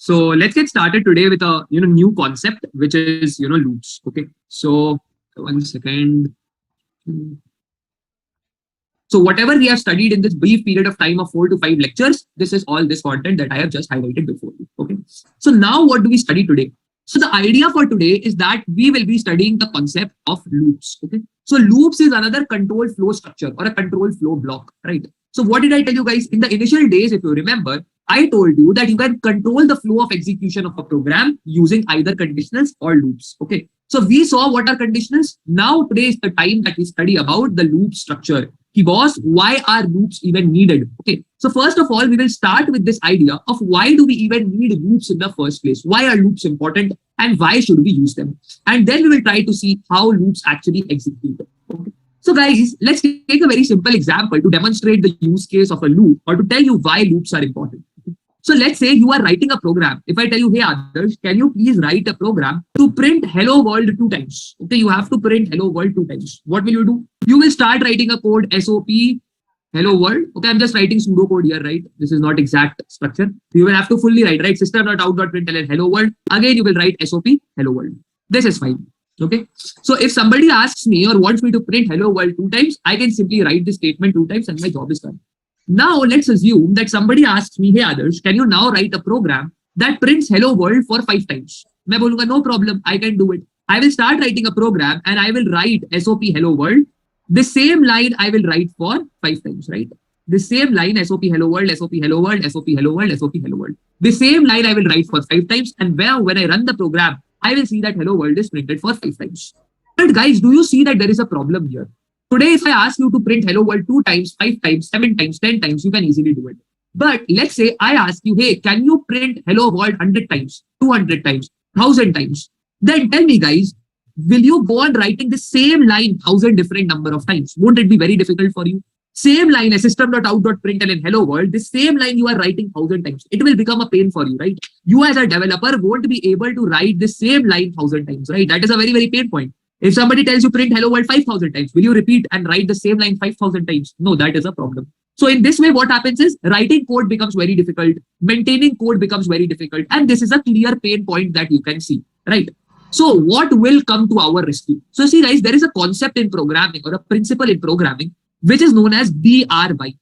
So let's get started today with a new concept, which is loops. Okay. So one second. So whatever we have studied in this brief period of time of 4 to 5 lectures, this is all this content that I have just highlighted before you. Okay. So now what do we study today? So the idea for today is that we will be studying the concept of loops. Okay. So loops is another control flow structure or a control flow block, right? So what did I tell you guys in the initial days? If you remember, I told you that you can control the flow of execution of a program using either conditionals or loops. Okay. So we saw what are conditionals. Now today is the time that we study about the loop structure. Boss, why are loops even needed? Okay. So first of all, we will start with this idea of why do we even need loops in the first place? Why are loops important and why should we use them? And then we will try to see how loops actually execute. Okay. So guys, let's take a very simple example to demonstrate the use case of a loop or to tell you why loops are important. So let's say you are writing a program. If I tell you, hey, Adarsh, can you please write a program to print hello world 2 times? Okay, you have to print hello world 2 times. What will you do? You will start writing a code SOP hello world. Okay, I'm just writing pseudocode here, right? This is not exact structure. You will have to fully write, right? System.out.println hello world. Again, you will write SOP hello world. This is fine. Okay. So if somebody asks me or wants me to print hello world 2 times, I can simply write this statement 2 times and my job is done. Now let's assume that somebody asks me, hey others, can you now write a program that prints hello world for 5 times? मैं बोलूंगा no problem, I can do it. I will start writing a program and I will write SOP hello world. The same line I will write for 5 times, right? The same line SOP hello world, SOP hello world, SOP hello world, SOP hello world. The same line I will write for 5 times, and when I run the program, I will see that hello world is printed for 5 times. But guys, do you see that there is a problem here? Today, if I ask you to print hello world 2 times, 5 times, 7 times, 10 times, you can easily do it. But let's say I ask you, hey, can you print hello world 100 times, 200 times, 1000 times? Then tell me, guys, will you go on writing the same line 1000 different number of times? Won't it be very difficult for you? Same line, system.out.println hello world, the same line you are writing 1000 times. It will become a pain for you, right? You as a developer won't be able to write the same line 1000 times, right? That is a very, very pain point. If somebody tells you print hello world 5000 times, will you repeat and write the same line 5000 times? No, that is a problem. So in this way, what happens is writing code becomes very difficult, maintaining code becomes very difficult, and this is a clear pain point that you can see, right? So what will come to our rescue? So see guys, there is a concept in programming or a principle in programming, which is known as DRY.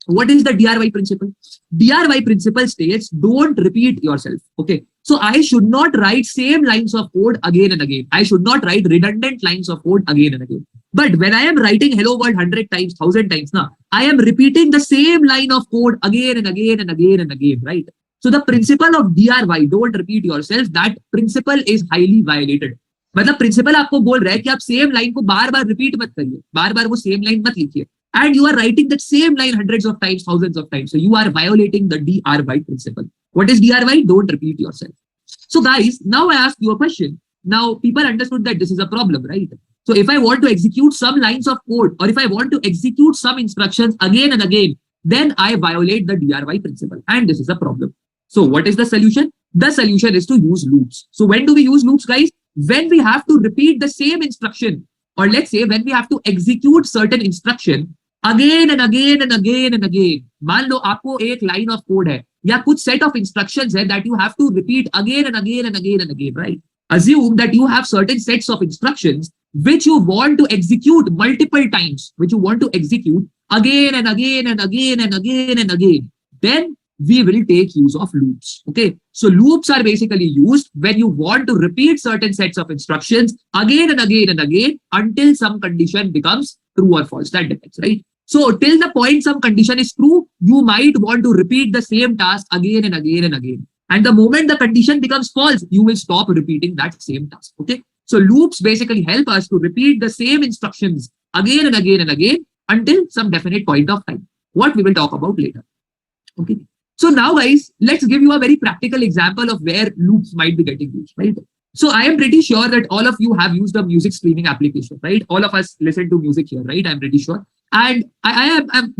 What is the DRY principle? DRY principle states don't repeat yourself. Okay. So I should not write same lines of code again and again. I should not write redundant lines of code again and again. But when I am writing hello world 100 times, 1000 times now, I am repeating the same line of code again and again and again and again, right? So the principle of DRY, don't repeat yourself, that principle is highly violated. मतलब principal आपको बोल रहा है कि आप same line को बार बार repeat मत करिए, बार बार वो सेम लाइन मत लिखिए, and you are writing that same line hundreds of times, thousands of times. So you are violating the DRY principle. What is DRY? Don't repeat yourself. So guys, now I ask you a question. Now people understood that this is a problem, right? So if I want to execute some lines of code or if I want to execute some instructions again and again, then I violate the DRY principle and this is a problem. So what is the solution? The solution is to use loops. So when do we use loops, guys? When we have to repeat the same instruction, or let's say when we have to execute certain instruction again and again and again and again. मान लो आपको एक line of code है या कुछ set of instructions है that you have to repeat again and again and again and again, right? Assume that you have certain sets of instructions which you want to execute multiple times, which you want to execute again and again and again and again and again. Then we will take use of loops. Okay. So loops are basically used when you want to repeat certain sets of instructions again and again and again until some condition becomes true or false. That depends, right? So till the point some condition is true, you might want to repeat the same task again and again and again. And the moment the condition becomes false, you will stop repeating that same task. Okay. So loops basically help us to repeat the same instructions again and again and again until some definite point of time. What we will talk about later. Okay. So now guys, let's give you a very practical example of where loops might be getting used, right? So I am pretty sure that all of you have used a music streaming application, right? All of us listen to music here, right? I'm pretty sure. And I am,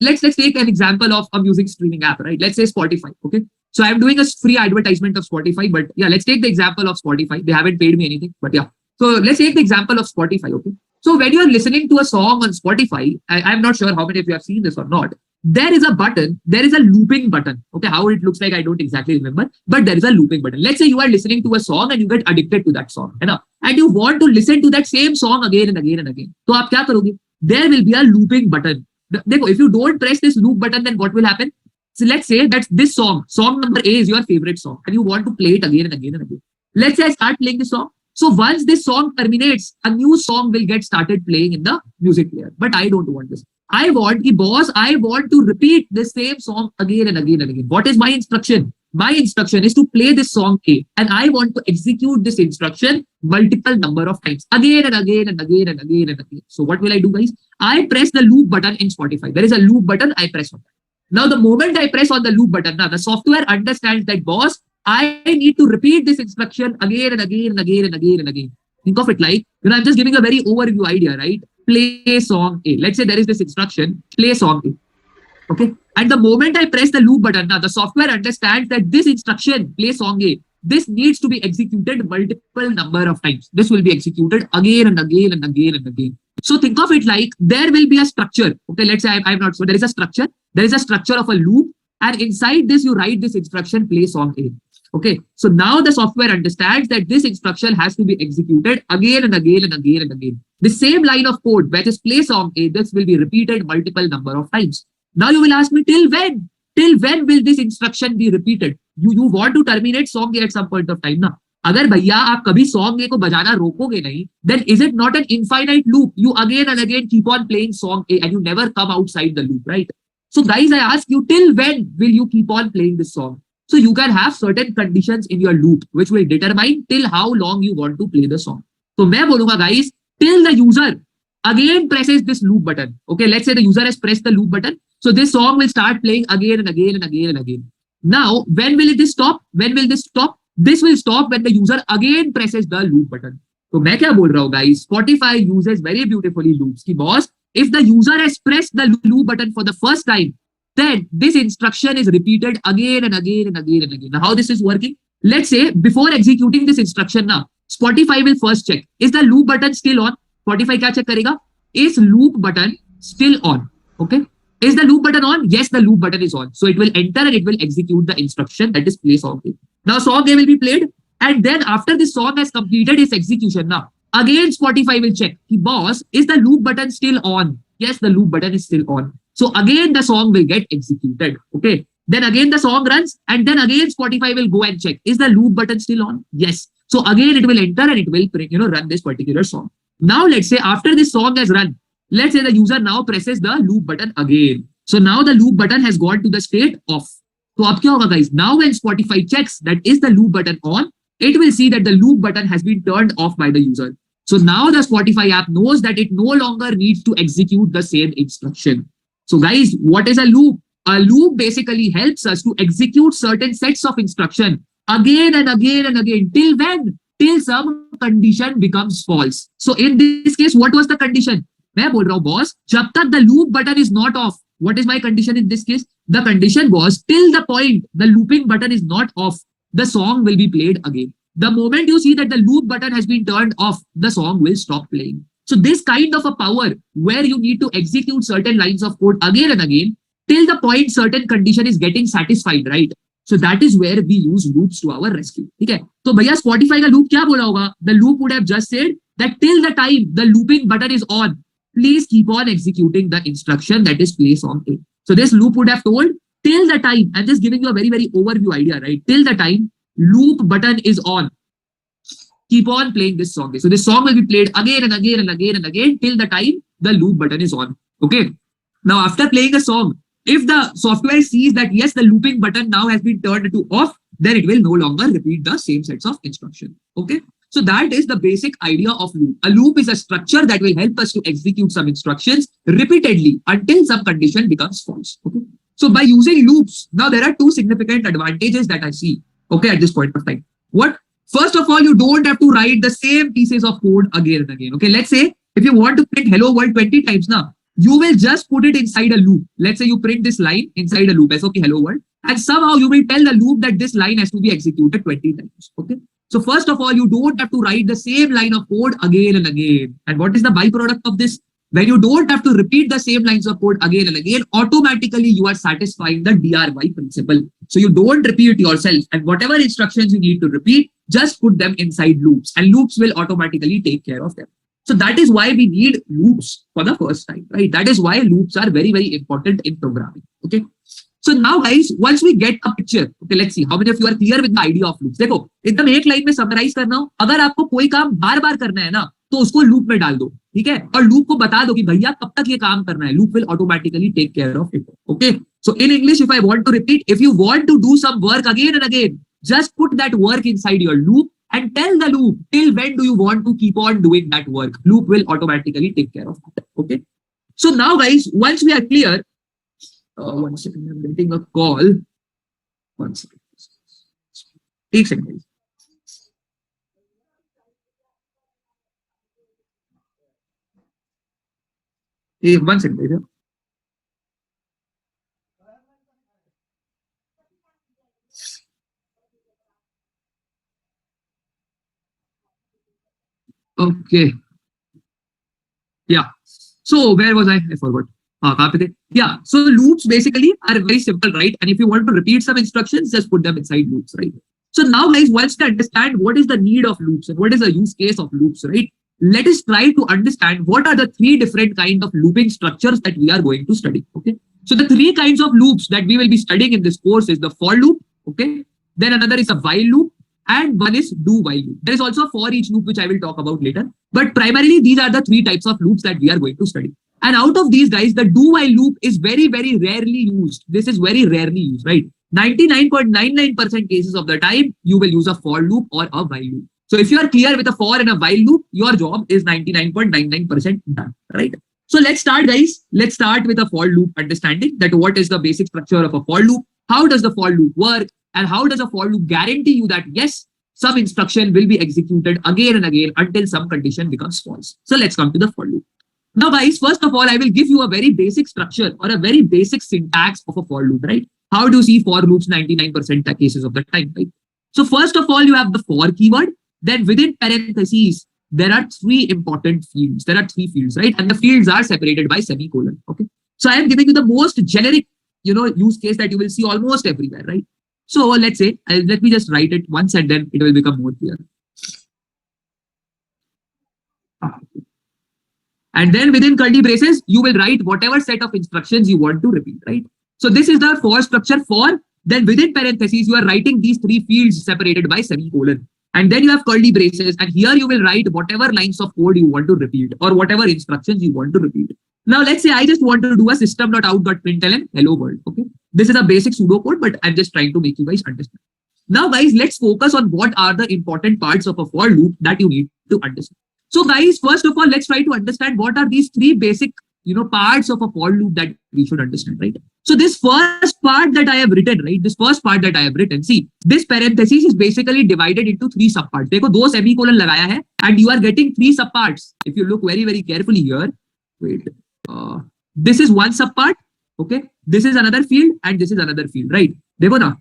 let's take an example of a music streaming app, right? Let's say Spotify, okay? So I'm doing a free advertisement of Spotify, but yeah, let's take the example of Spotify. They haven't paid me anything, but yeah. So let's take the example of Spotify, okay? So when you're listening to a song on Spotify, I'm not sure how many of you have seen this or not, there is a button, there is a looping button. Okay, how it looks like, I don't exactly remember, but there is a looping button. Let's say you are listening to a song and you get addicted to that song, and you want to listen to that same song again and again and again. So आप क्या करोगे? There will be a looping button. देखो, if you don't press this loop button, then what will happen? So let's say that this song number A is your favorite song, and you want to play it again and again and again. Let's say I start playing this song. So once this song terminates, a new song will get started playing in the music player. But I don't want this. I want to repeat the same song again and again and again. What is my instruction? My instruction is to play this song A, and I want to execute this instruction multiple number of times, again and again and again and again and again. So what will I do, guys? I press the loop button in Spotify. There is a loop button, I press on that. Now, the moment I press on the loop button, now the software understands that, boss, I need to repeat this instruction again and again and again and again and again. Think of it like, I'm just giving a very overview idea, right? Play song A. Let's say there is this instruction, play song A. Okay. And the moment I press the loop button, now the software understands that this instruction, play song A, this needs to be executed multiple number of times. This will be executed again and again and again and again. So think of it like there will be a structure. Okay, let's say I'm not sure. There is a structure. There is a structure of a loop. And inside this, you write this instruction, play song A. Okay, so now the software understands that this instruction has to be executed again and again and again and again. The same line of code, which is play song A, this will be repeated multiple number of times. Now you will ask me, till when? Till when will this instruction be repeated? You want to terminate song A at some point of time, na? अगर भैया आप कभी song A को बजाना रोकोगे नहीं, then is it not an infinite loop? You again and again keep on playing song A and you never come outside the loop, right? So guys, I ask you, till when will you keep on playing this song? So you can have certain conditions in your loop which will determine till how long you want to play the song. So मैं बोलूंगा guys, till the user again presses this loop button. Okay, let's say the user has pressed the loop button. So this song will start playing again and again and again and again. Now, when will this stop? When will this stop? This will stop when the user again presses the loop button. So मैं क्या बोल रहा हूँ guys? Spotify uses very beautifully loops. कि boss, if the user has pressed the loop button for the first time, then this instruction is repeated again and again and again and again. Now, how this is working? Let's say before executing this instruction now, Spotify will first check, is the loop button still on? Spotify क्या check करेगा? Is loop button still on? Okay. Is the loop button on? Yes, the loop button is on. So it will enter and it will execute the instruction, that is play song A. Now song A will be played, and then after this song has completed its execution, now again Spotify will check, boss, is the loop button still on? Yes, the loop button is still on. So again the song will get executed. Okay. Then again the song runs, and then again Spotify will go and check, is the loop button still on? Yes. So again it will enter and it will run this particular song. Now let's say after this song has run, let's say the user now presses the loop button again. So now the loop button has gone to the state off. So अब क्या होगा guys? Now when Spotify checks that is the loop button on, it will see that the loop button has been turned off by the user. So now the Spotify app knows that it no longer needs to execute the same instruction. So guys, what is a loop? A loop basically helps us to execute certain sets of instruction again and again and again. Till when? Till some condition becomes false. So in this case, what was the condition? मैं बोल रहा हूँ boss, जब तक the loop button is not off. What is my condition in this case? The condition was till the point the looping button is not off, the song will be played again. The moment you see that the loop button has been turned off, the song will stop playing. So this kind of a power where you need to execute certain lines of code again and again till the point certain condition is getting satisfied, right? So that is where we use loops to our rescue. Okay. So भैया Spotify का loop क्या बोला होगा? The loop would have just said that till the time the looping button is on, please keep on executing the instruction that is play song A. So this loop would have told till the time, I'm just giving you a very, very overview idea, right? Till the time loop button is on, keep on playing this song A. So this song will be played again and again and again and again till the time the loop button is on. Okay. Now after playing a song, if the software sees that yes, the looping button now has been turned to off, then it will no longer repeat the same sets of instruction. Okay. So that is the basic idea of loop. A loop is a structure that will help us to execute some instructions repeatedly until some condition becomes false. Okay. So by using loops, now there are two significant advantages that I see. Okay, at this point of time. What? First of all, you don't have to write the same pieces of code again and again. Okay, let's say if you want to print hello world 20 times now, you will just put it inside a loop. Let's say you print this line inside a loop as okay, hello world, and somehow you will tell the loop that this line has to be executed 20 times. Okay. So first of all, you don't have to write the same line of code again and again. And what is the byproduct of this? When you don't have to repeat the same lines of code again and again, automatically you are satisfying the DRY principle. So you don't repeat yourself, and whatever instructions you need to repeat, just put them inside loops, and loops will automatically take care of them. So that is why we need loops for the first time, right? That is why loops are very, very important in programming. Okay. So now guys, once we get a picture, okay, let's see how many of you are clear with the idea of loops. देखो एकदम एक line में summarise करना हो, अगर आपको कोई काम बार बार करना है ना, तो उसको लूप में डाल दो, ठीक है, और लूप को बता दो कि भैया कब तक ये काम करना है. Loop will automatically take care of it. Okay, so in English if I want to repeat, if you want to do some work again and again, just put that work inside your loop and tell the loop till when do you want to keep on doing that work. Loop will automatically take care of that. Okay, so now guys, once we are clear, one second, I'm getting a call. One second. Take a second. Hey, one second. Okay. Yeah. So where was I? I forgot. Yeah. So loops basically are very simple, right? And if you want to repeat some instructions, just put them inside loops, right? So now guys, once to understand what is the need of loops and what is the use case of loops, right? Let us try to understand what are the three different kind of looping structures that we are going to study. Okay. So the three kinds of loops that we will be studying in this course is the for loop. Okay. Then another is a while loop, and one is do while loop. There is also a for each loop, which I will talk about later. But primarily, these are the three types of loops that we are going to study. And out of these guys, the do while loop is very, very rarely used. This is very rarely used, right? 99.99% cases of the time, you will use a for loop or a while loop. So if you are clear with a for and a while loop, your job is 99.99% done, right? So let's start, guys. Let's start with a for loop understanding that what is the basic structure of a for loop, how does the for loop work, and how does a for loop guarantee you that yes, some instruction will be executed again and again until some condition becomes false. So let's come to the for loop. Now guys, first of all, I will give you a very basic structure or a very basic syntax of a for loop, right? How do you see for loops 99% cases of the time, right? So first of all, you have the for keyword. Then within parentheses, there are three important fields. There are three fields, right? And the fields are separated by semicolon, okay? So I am giving you the most generic, use case that you will see almost everywhere, right? So let's say, let me just write it once and then it will become more clear. And then within curly braces, you will write whatever set of instructions you want to repeat, right? So this is the for structure for. Then within parentheses, you are writing these three fields separated by semicolon. And then you have curly braces. And here you will write whatever lines of code you want to repeat or whatever instructions you want to repeat. Now, let's say I just want to do a system.out.println hello world. Okay. This is a basic pseudocode, but I'm just trying to make you guys understand. Now, guys, let's focus on what are the important parts of a for loop that you need to understand. So, guys, first of all, let's try to understand what are these three basic, parts of a for loop that we should understand, right? So this first part that I have written, right? This first part that I have written, see, this parenthesis is basically divided into three subparts. देखो दो semicolon लगाया है, and you are getting three subparts. If you look very, very carefully here, wait, this is one subpart, okay? This is another field, and this is another field, right? देखो ना,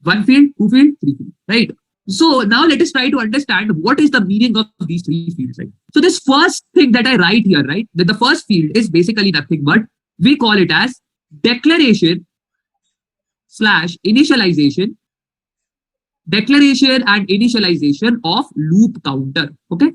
one field, two field, three field, right? So now let us try to understand what is the meaning of these three fields, right? So this first thing that I write here, right? That the first field is basically nothing but we call it as declaration / initialization and initialization of loop counter. Okay.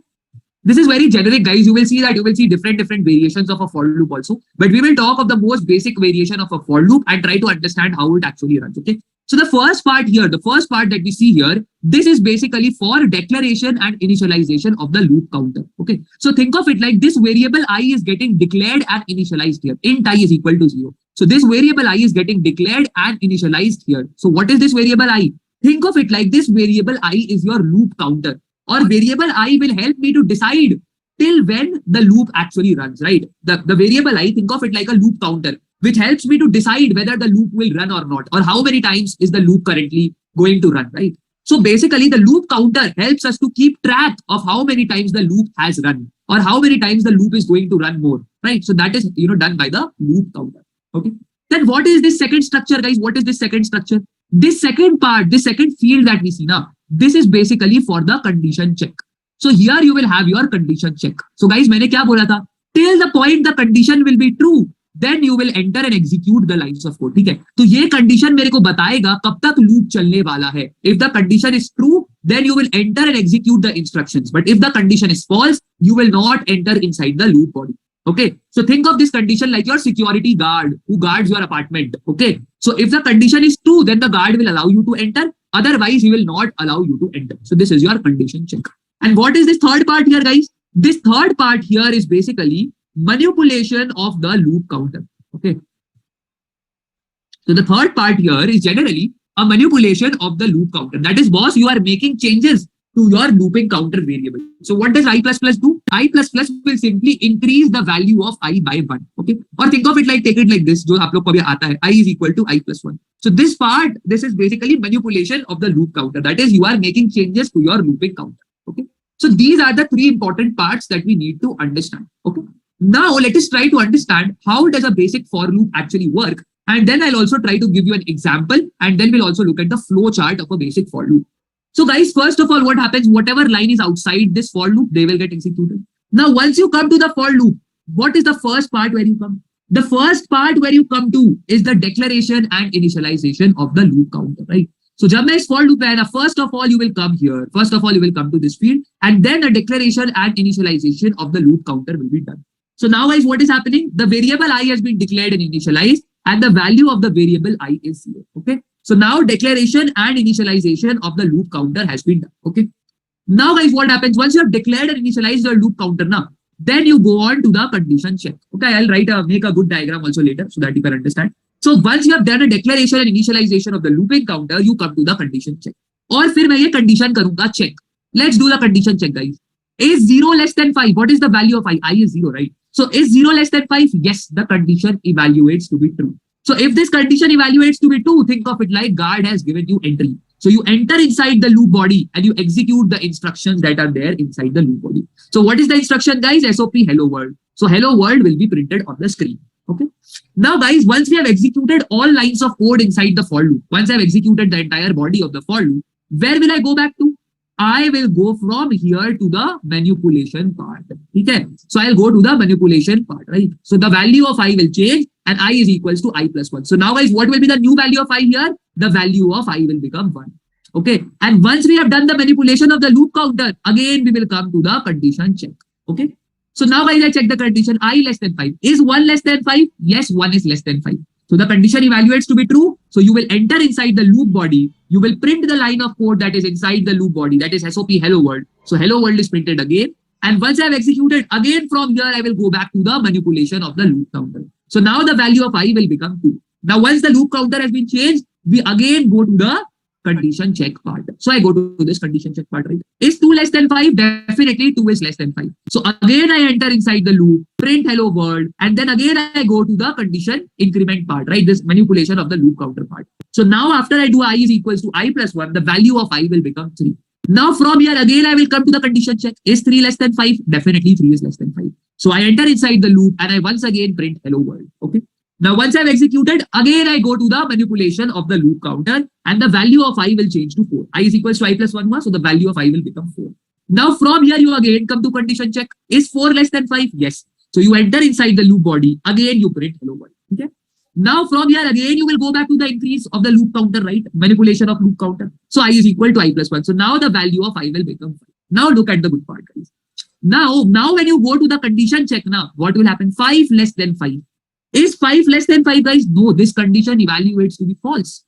This is very generic, guys. You will see that you will see different variations of a for loop also, but we will talk of the most basic variation of a for loop and try to understand how it actually runs. Okay. So the first part here, the first part that we see here, this is basically for declaration and initialization of the loop counter. Okay. So think of it like this variable I is getting declared and initialized here. Int I is equal to 0. So this variable I is getting declared and initialized here. So what is this variable I? Think of it like this variable I is your loop counter, or variable I will help me to decide till when the loop actually runs, right? The variable I, think of it like a loop counter, which helps me to decide whether the loop will run or not, or how many times is the loop currently going to run, right? So basically the loop counter helps us to keep track of how many times the loop has run or how many times the loop is going to run more, right? So that is, done by the loop counter. Okay. Then what is this second structure, guys? What is this second structure? This second part, this second field that we see now, this is basically for the condition check. So here you will have your condition check. So guys, मैंने क्या बोला था? till the point the condition will be true, then you will enter and execute the lines of code. ठीक है, तो ये condition मेरे को बताएगा कब तक लूप चलने वाला है. If the condition is true, then you will enter and execute the instructions. But if the condition is false, you will not enter inside the loop body. Okay, so think of this condition like your security guard who guards your apartment. Okay, so if the condition is true, then the guard will allow you to enter. Otherwise, he will not allow you to enter. So this is your condition check. And what is this third part here, guys? This third part here is basically manipulation of the loop counter. Okay, so the third part here is generally a manipulation of the loop counter. That is, boss, you are making changes to your looping counter variable. So what does I++ do? I++ will simply increase the value of I by 1. Okay, or think of it like, take it like this, जो आप लोग को भी आता है, I is equal to I+1. So this part, this is basically manipulation of the loop counter. That is, you are making changes to your looping counter. Okay, so these are the three important parts that we need to understand. Okay, now let us try to understand how does a basic for loop actually work, and then I'll also try to give you an example, and then we'll also look at the flow chart of a basic for loop. So guys, first of all, what happens? Whatever line is outside this for loop, they will get executed. Now, once you come to the for loop, what is the first part where you come? The first part where you come to is the declaration and initialization of the loop counter, right? So जब मैं इस for loop है ना, first of all you will come here. First of all you will come to this field, and then a declaration and initialization of the loop counter will be done. So now guys, what is happening? The variable I has been declared and initialized, and the value of the variable I is 0. Okay. So now declaration and initialization of the loop counter has been done. Okay. Now guys, what happens? Once you have declared and initialized your loop counter now, then you go on to the condition check. Okay, I'll make a good diagram also later so that you can understand. So once you have done a declaration and initialization of the looping counter, you come to the condition check. और फिर मैं ये condition करूंगा check. Let's do the condition check, guys. Is 0 less than 5? What is the value of I? I is 0, right? So is 0 less than 5? Yes, the condition evaluates to be true. So if this condition evaluates to be true, think of it like guard has given you entry. So you enter inside the loop body and you execute the instructions that are there inside the loop body. So what is the instruction, guys? SOP hello world. So hello world will be printed on the screen. Okay. Now guys, once we have executed all lines of code inside the for loop, once I have executed the entire body of the for loop, where will I go back to? I will go from here to the manipulation part. Okay. So I'll go to the manipulation part, right? So the value of I will change and I is equals to I+1. So now guys, what will be the new value of I here? The value of I will become 1. Okay. And once we have done the manipulation of the loop counter, again, we will come to the condition check. Okay. So now guys, I check the condition I less than 5. Is 1 less than 5? Yes, 1 is less than 5. So the condition evaluates to be true. So you will enter inside the loop body. You will print the line of code that is inside the loop body. That is SOP hello world. So hello world is printed again. And once I have executed again from here, I will go back to the manipulation of the loop counter. So now the value of I will become 2. Now once the loop counter has been changed, we again go to the condition check part. So I go to this condition check part, right? Is 2 less than 5? Definitely 2 is less than 5. So again I enter inside the loop, print hello world, and then again I go to the condition increment part, right? This manipulation of the loop counter part. So now after I do I is equals to I+1, the value of I will become 3. Now from here again I will come to the condition check. Is 3 less than 5? Definitely 3 is less than 5. So I enter inside the loop and I once again print hello world. Okay. Now once I've executed, again I go to the manipulation of the loop counter and the value of I will change to 4. I is equals to I+1, so the value of I will become 4. Now from here you again come to condition check. Is 4 less than 5? Yes. So you enter inside the loop body. Again you print hello world. Okay. Now from here again you will go back to the increase of the loop counter, right? Manipulation of loop counter. So I is equal to I+1. So now the value of I will become 5. Now look at the good part, guys. Now when you go to the condition check, now what will happen? 5 less than 5. Is 5 less than 5, guys? No, this condition evaluates to be false.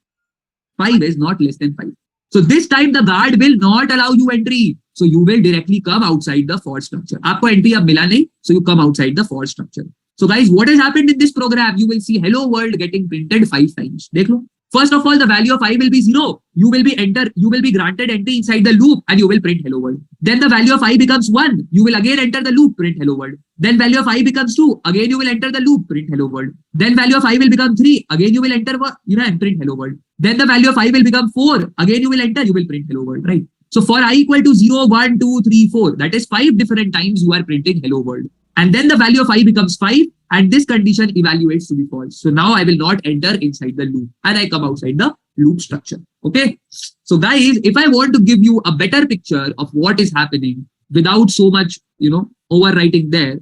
5 is not less than 5. So this time the guard will not allow you entry. So you will directly come outside the for structure. Aapko entry ab mila nahi, so you come outside the for structure. So guys, what has happened in this program? You will see hello world getting printed 5 times. Dekh lo. First of all, the value of I will be 0. You will be granted entry inside the loop and you will print hello world. Then the value of I becomes 1. You will again enter the loop, print hello world. Then value of I becomes 2. Again, you will enter the loop, print hello world. Then value of I will become 3. Again, you will enter, and print hello world. Then the value of I will become 4. Again, you will enter, you will print hello world, right? So for I equal to 0, 1, 2, 3, 4, that is 5 different times you are printing hello world. And then the value of I becomes 5 and this condition evaluates to be false. So now I will not enter inside the loop and I come outside the loop structure. Okay. So guys, if I want to give you a better picture of what is happening without so much, overwriting there,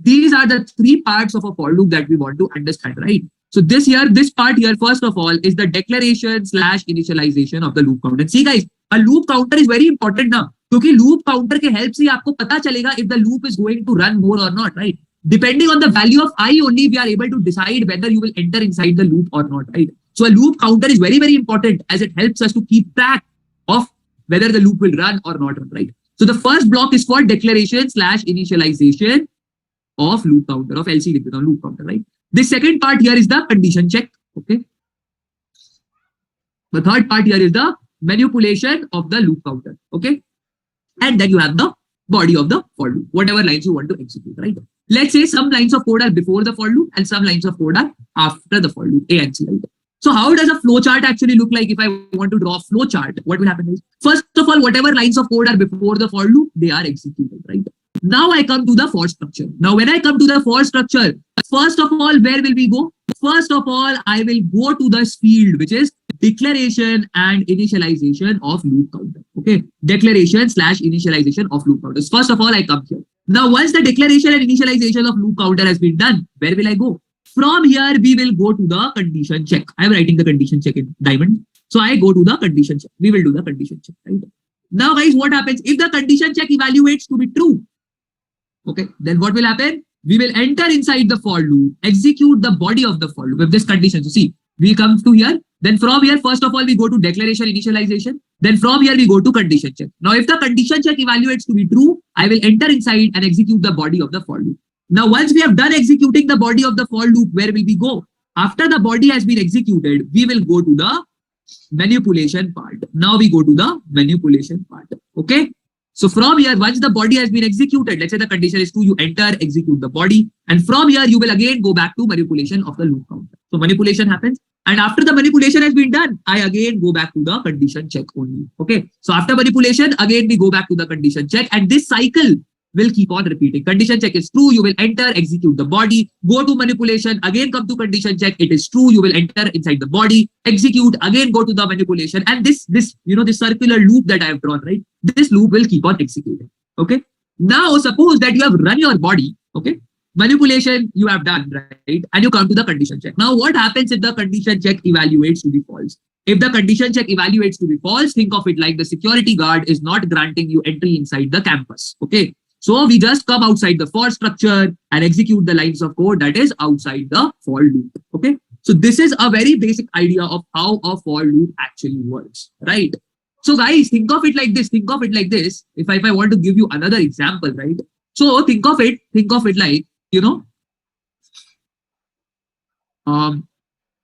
These are the three parts of a for loop that we want to understand, right? So this part here, first of all, is the declaration slash initialization of the loop counter. See guys, a loop counter is very important now. क्योंकि loop counter के help से आपको पता चलेगा if the loop is going to run more or not, right? Depending on the value of I only, we are able to decide whether you will enter inside the loop or not, right? So a loop counter is very, very important as it helps us to keep track of whether the loop will run or not run, right? So the first block is called declaration slash initialization of loop counter, of LC loop counter, right? The second part here is the condition check, okay? The third part here is the manipulation of the loop counter, okay? And then you have the body of the for loop, whatever lines you want to execute, right? Let's say some lines of code are before the for loop and some lines of code are after the for loop, A and C, right? So how does a flow chart actually look like? If I want to draw a flow chart, what will happen is, first of all, whatever lines of code are before the for loop, they are executed, right? Now I come to the for structure. Now when I come to the for structure, first of all, where will we go? First of all, I will go to this field, which is declaration and initialization of loop counter. Okay, declaration slash initialization of loop counters. First of all, I come here. Now, once the declaration and initialization of loop counter has been done, where will I go? From here, we will go to the condition check. I am writing the condition check in diamond. So I go to the condition check. We will do the condition check, right? Now, guys, what happens? If the condition check evaluates to be true, okay, then what will happen? We will enter inside the for loop, execute the body of the for loop with this condition. So see, we come to here. Then from here, first of all, we go to declaration initialization. Then from here, we go to condition check. Now, if the condition check evaluates to be true, I will enter inside and execute the body of the for loop. Now, once we have done executing the body of the for loop, where will we go? After the body has been executed, we will go to the manipulation part. Now we go to the manipulation part. Okay. So from here, once the body has been executed, let's say the condition is true, you enter, execute the body. And from here, you will again go back to manipulation of the loop counter. So manipulation happens. And after the manipulation has been done, I again go back to the condition check only. Okay. So after manipulation, again, we go back to the condition check. And this cycle will keep on repeating. Condition check is true, you will enter, execute the body, go to manipulation, again come to condition check, it is true, you will enter inside the body, execute, again go to the manipulation, and this circular loop that I have drawn, right? This loop will keep on executing. Okay. Now suppose that you have run your body, okay? Manipulation you have done, right? And you come to the condition check. Now what happens if the condition check evaluates to be false? If the condition check evaluates to be false, think of it like the security guard is not granting you entry inside the campus. Okay. So we just come outside the for structure and execute the lines of code that is outside the for loop. Okay. So this is a very basic idea of how a for loop actually works, right? So guys, think of it like this. Think of it like this. If I want to give you another example, right? So think of it like,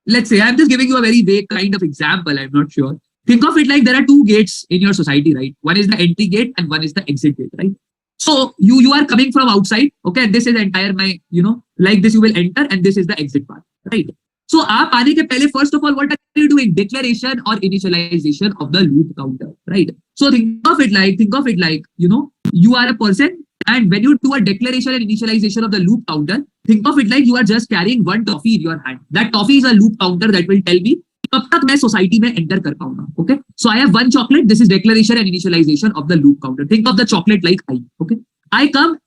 let's say I'm just giving you a very vague kind of example. I'm not sure. Think of it like there are two gates in your society, right? One is the entry gate and one is the exit gate, right? So you are coming from outside, okay? And this is entire my, like this you will enter and this is the exit part, right? So aap aane ke pehle, first of all, what are you doing? Declaration or initialization of the loop counter, right? So think of it like, you are a person, and when you do a declaration and initialization of the loop counter, think of it like you are just carrying one toffee in your hand. That toffee is a loop counter that will tell me कब तक मैं society में enter कर पाऊंगा. Okay, so I have one chocolate. This is declaration and initialization of the loop counter. Think of the chocolate like I. Okay, I come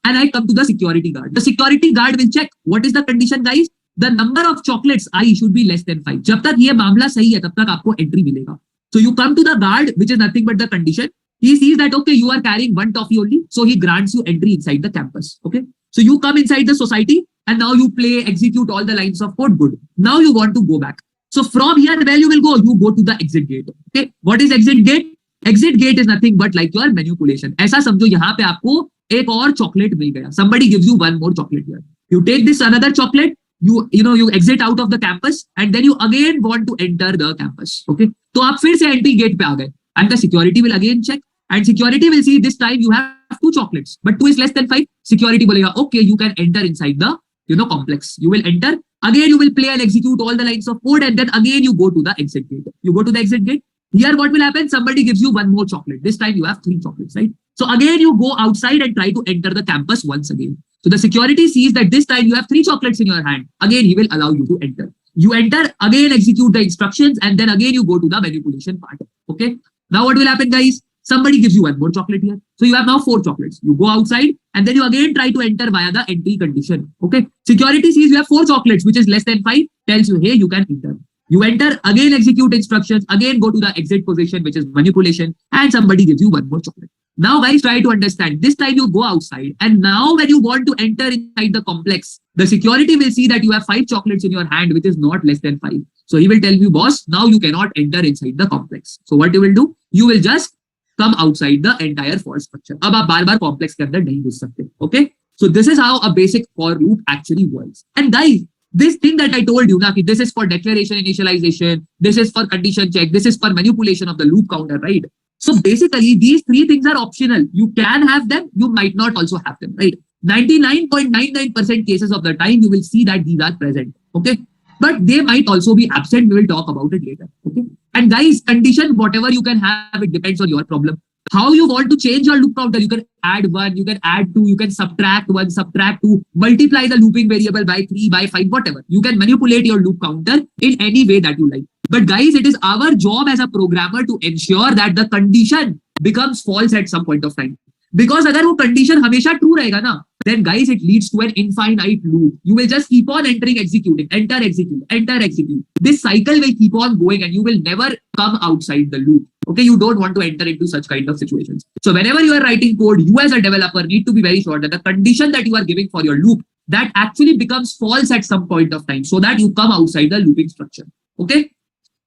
to the security guard. The security guard will check what is the condition, guys. The number of chocolates I should be less than 5. जब तक ये मामला सही है, तब तक आपको entry मिलेगा. So you come to the guard, which is nothing but the condition. He sees that, okay, you are carrying one toffee only, so he grants you entry inside the campus. Okay, so you come inside the society and now you execute all the lines of code. Good. Now you want to go back. So from here, where you will go? You go to the exit gate. Okay, what is exit gate? Exit gate is nothing but like your manipulation. ऐसा समझो यहाँ पे आपको एक और chocolate मिल गया. Somebody gives you one more chocolate here. You take this another chocolate. You exit out of the campus and then you again want to enter the campus. Okay, तो आप फिर से entry gate पे आ गए. And the security will again check. And security will see this time you have 2 chocolates, but 2 is less than 5. Security बोलेगा, okay, you can enter inside the complex. You will enter. Again, you will play and execute all the lines of code, and then again you go to the exit gate. You go to the exit gate. Here, what will happen? Somebody gives you one more chocolate. This time you have 3 chocolates, right? So again, you go outside and try to enter the campus once again. So the security sees that this time you have 3 chocolates in your hand. Again, he will allow you to enter. You enter, again execute the instructions, and then again you go to the manipulation part. Okay. Now what will happen, guys? Somebody gives you one more chocolate here. So you have now 4 chocolates. You go outside and then you again try to enter via the entry condition. Okay. Security sees you have 4 chocolates, which is less than 5, tells you, hey, you can enter. You enter, again execute instructions, again go to the exit position, which is manipulation, and somebody gives you one more chocolate. Now, guys, try to understand. This time you go outside, and now when you want to enter inside the complex, the security will see that you have 5 chocolates in your hand, which is not less than 5. So he will tell you, boss, now you cannot enter inside the complex. So what you will do? You will just come outside the entire for structure. अब आप बार-बार complex के अंदर नहीं घुस सकते. Okay? So this is how a basic for loop actually works. And guys, this thing that I told you, this is for declaration initialization, this is for condition check, this is for manipulation of the loop counter, right? So basically, these 3 things are optional. You can have them, you might not also have them, right? 99.99% cases of the time, you will see that these are present, okay? But they might also be absent. We will talk about it later, okay? And guys, condition, whatever you can have, it depends on your problem. How you want to change your loop counter, you can add 1, you can add 2, you can subtract 1, subtract 2, multiply the looping variable by 3, by 5, whatever. You can manipulate your loop counter in any way that you like. But guys, it is our job as a programmer to ensure that the condition becomes false at some point of time. Because अगर वो condition हमेशा true रहेगा ना, then guys, it leads to an infinite loop. You will just keep on entering, executing, enter, execute, enter, execute. This cycle will keep on going and you will never come outside the loop. Okay, you don't want to enter into such kind of situations. So whenever you are writing code, you as a developer need to be very sure that the condition that you are giving for your loop, that actually becomes false at some point of time so that you come outside the looping structure. Okay,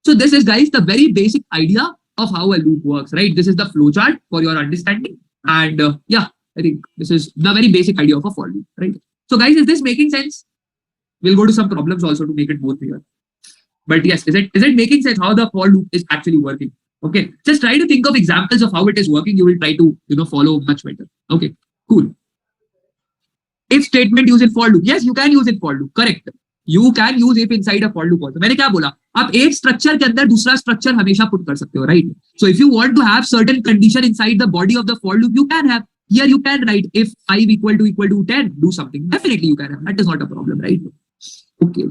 so this is, guys, the very basic idea of how a loop works, right? This is the flowchart for your understanding. And yeah, I think this is the very basic idea of a for loop, right? So guys, is this making sense? We'll go to some problems also to make it more clear. But yes, is it making sense how the for loop is actually working? Okay, just try to think of examples of how it is working. You will try to, follow much better. Okay, cool. If statement used in for loop. Yes, you can use it for loop. Correct. You can use if inside a for loop also. मैंने क्या बोला? आप एक structure के अंदर दूसरा structure हमेशा put कर सकते हो, right? So if you want to have certain condition inside the body of the for loop, you can have. Here you can write if 5 equal to 10, do something. Definitely you can have. That is not a problem, right? Okay.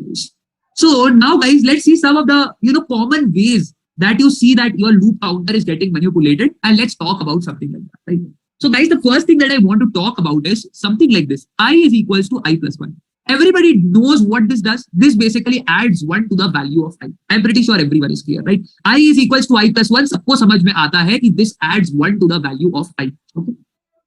So now, guys, let's see some of the common ways that you see that your loop counter is getting manipulated, and let's talk about something like that, right? So guys, the first thing that I want to talk about is something like this. I is equals to I plus 1. Everybody knows what this does. This basically adds 1 to the value of I. I'm pretty sure everyone is clear, right? I is equals to I plus 1. सबको समझ में आता है कि this adds 1 to the value of I. Okay.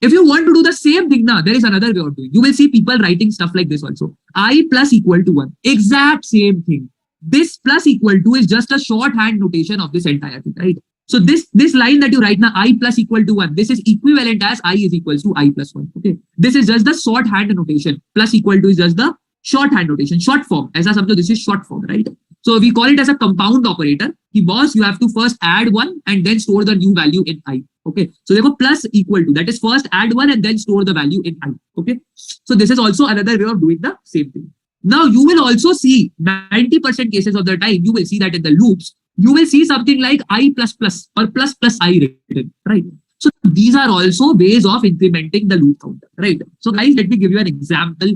If you want to do the same thing now, there is another way of doing. You will see people writing stuff like this also. I plus equal to 1. Exact same thing. This plus equal to is just a shorthand notation of this entire thing, right? So this line that you write now, I plus equal to 1, this is equivalent as I is equals to I plus 1. Okay. This is just the shorthand notation. Plus equal to is just the shorthand notation, short form. ऐसा समझो, this is short form, right? So we call it as a compound operator. कि boss, you have to first add 1 and then store the new value in I. Okay. So देखो plus equal to, that is first add 1 and then store the value in I. Okay. So this is also another way of doing the same thing. Now you will also see 90% cases of the time, you will see that in the loops, you will see something like I plus plus or plus plus I written, right? So these are also ways of incrementing the loop counter, right? So guys, let me give you an example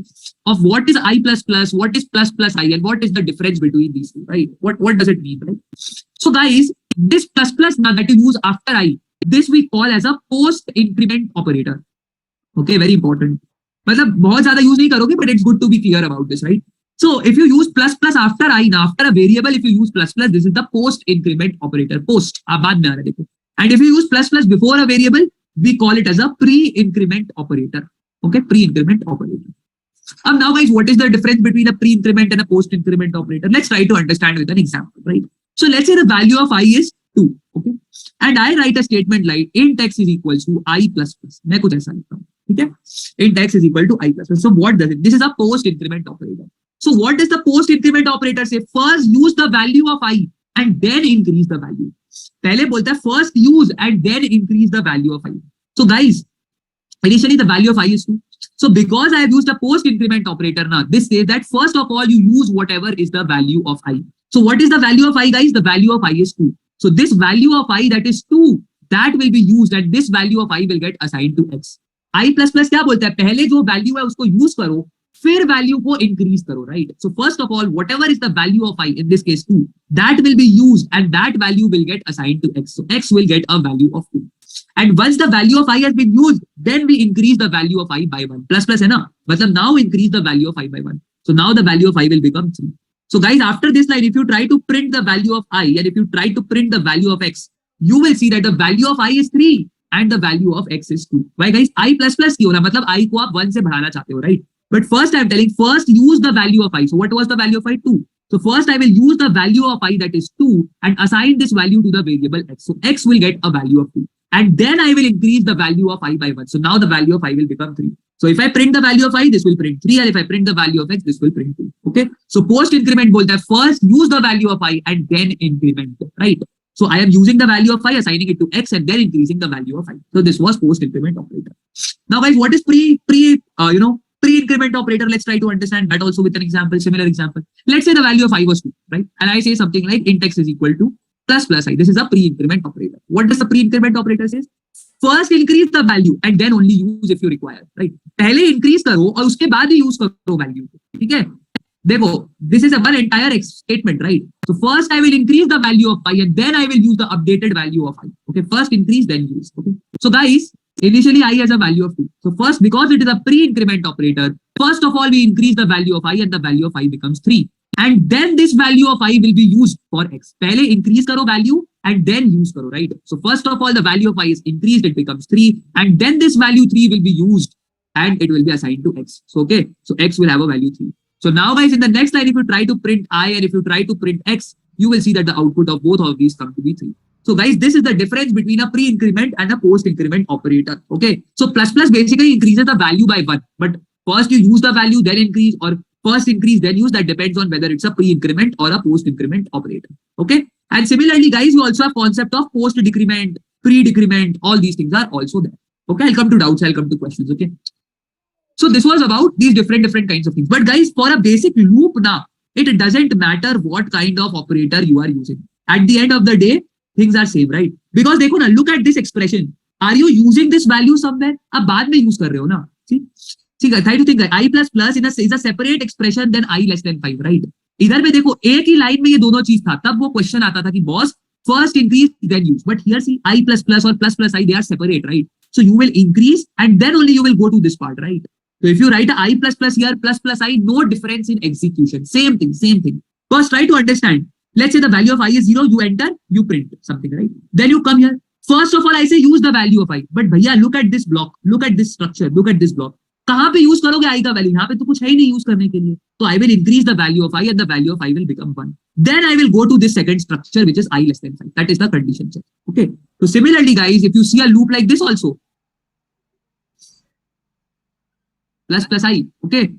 of what is I plus plus, what is plus plus I, and what is the difference between these two, right? What does it mean, right? So guys, this plus plus now that you use after I, this we call as a post increment operator. Okay, very important. मतलब बहुत ज़्यादा use नहीं करोगे, but it's good to be clear about this, right? So if you use plus plus after I, now after a variable, if you use plus plus, this is the post increment operator. Post, आप बाद में आ रहा है देखो. And if you use plus plus before a variable, we call it as a pre-increment operator. Okay, pre-increment operator. Now guys, what is the difference between a pre-increment and a post-increment operator? Let's try to understand with an example, right? So let's say the value of I is 2, okay? And I write a statement like int x is equals to I plus plus. मैं कुछ ऐसा लिखता हूँ, ठीक है? Int x is equal to I plus plus. So what does it? This is a post-increment operator. So what does the post-increment operator say? First use the value of I and then increase the value. पहले बोलता है first use and then increase the value of I. So guys, initially the value of I is 2. So because I have used a post increment operator now, this says that first of all you use whatever is the value of I. So what is the value of I, guys? The value of I is 2. So this value of I that is 2, that will be used and this value of I will get assigned to x. I plus plus क्या बोलता है? पहले जो value है उसको use करो, फिर value को increase करो, right? So first of all, whatever is the value of I, in this case 2, that will be used and that value will get assigned to x. So x will get a value of 2. And once the value of I has been used, then we increase the value of I by 1. Plus plus hai na? Matlab now increase the value of I by 1. So now the value of I will become 3. So guys, after this line, if you try to print the value of I and if you try to print the value of X, you will see that the value of I is 3 and the value of X is 2. Why guys? I plus plus क्यों ना? मतलब I को आप 1 से बढ़ाना चाहते हो, right? But first I am telling, first use the value of I. So what was the value of I? 2. So first I will use the value of I, that is 2, and assign this value to the variable X. So X will get a value of 2. And then I will increase the value of I by 1. So now the value of I will become 3. So if I print the value of I, this will print 3. And if I print the value of X, this will print 2. Okay. So post increment बोलता है, first use the value of I and then increment, right? So I am using the value of I, assigning it to X, and then increasing the value of I. So this was post increment operator. Now guys, what is pre-increment operator? Let's try to understand that also with an example, similar example. Let's say the value of I was 2, right? And I say something like int X is equal to plus plus I. This is a pre-increment operator. What does the pre-increment operator say? First increase the value and then only use if you require, right? पहले increase करो और उसके बाद ही use करो value, ठीक है? देखो, this is a one entire statement, right? So first I will increase the value of I and then I will use the updated value of I. Okay, first increase, then use. Okay. So guys, initially I has a value of 2. So first, because it is a pre-increment operator, first of all we increase the value of I and the value of I becomes 3. And then this value of I will be used for X. पहले increase करो value and then use करो, right? So first of all, the value of I is increased, it becomes 3, and then this value 3 will be used and it will be assigned to X. So okay, so X will have a value 3. So now guys, in the next line, if you try to print I and if you try to print X, you will see that the output of both of these come to be 3. So guys, this is the difference between a pre-increment and a post-increment operator. Okay, so plus plus basically increases the value by 1, but first you use the value, then increase, or first increase, then use. That depends on whether it's a pre-increment or a post-increment operator. Okay, and similarly guys, you also have concept of post-decrement, pre-decrement. All these things are also there. Okay, I'll come to doubts, I'll come to questions. Okay, so this was about these different kinds of things. But guys, for a basic loop now, it doesn't matter what kind of operator you are using. At the end of the day, things are same, right? Because देखो ना, look at this expression. Are you using this value somewhere? आप बाद में use कर रहे हो ना? See, try to think that I plus plus is a separate expression than I less than 5, right? इधर में देखो, एक ही line में ये दोनों चीज था, तब वो question आता था कि boss, first increase then use. But here see, I plus plus or plus plus I, they are separate, right? So you will increase and then only you will go to this part, right? So if you write a I plus plus here, plus plus I, no difference in execution. Same thing, same thing. First, try to understand. Let's say the value of I is 0, you enter, you print something, right? Then you come here. First of all, I say use the value of I. But भैया, look at this block, look at this structure, look at this block. कहाँ पे use करोगे I का value? यहाँ पे तो कुछ है ही नहीं use करने के लिए. So I will increase the value of I and the value of I will become 1. Then I will go to this second structure, which is I less than 5. That is the condition check. Okay. So similarly, guys, if you see a loop like this also, plus plus I, okay,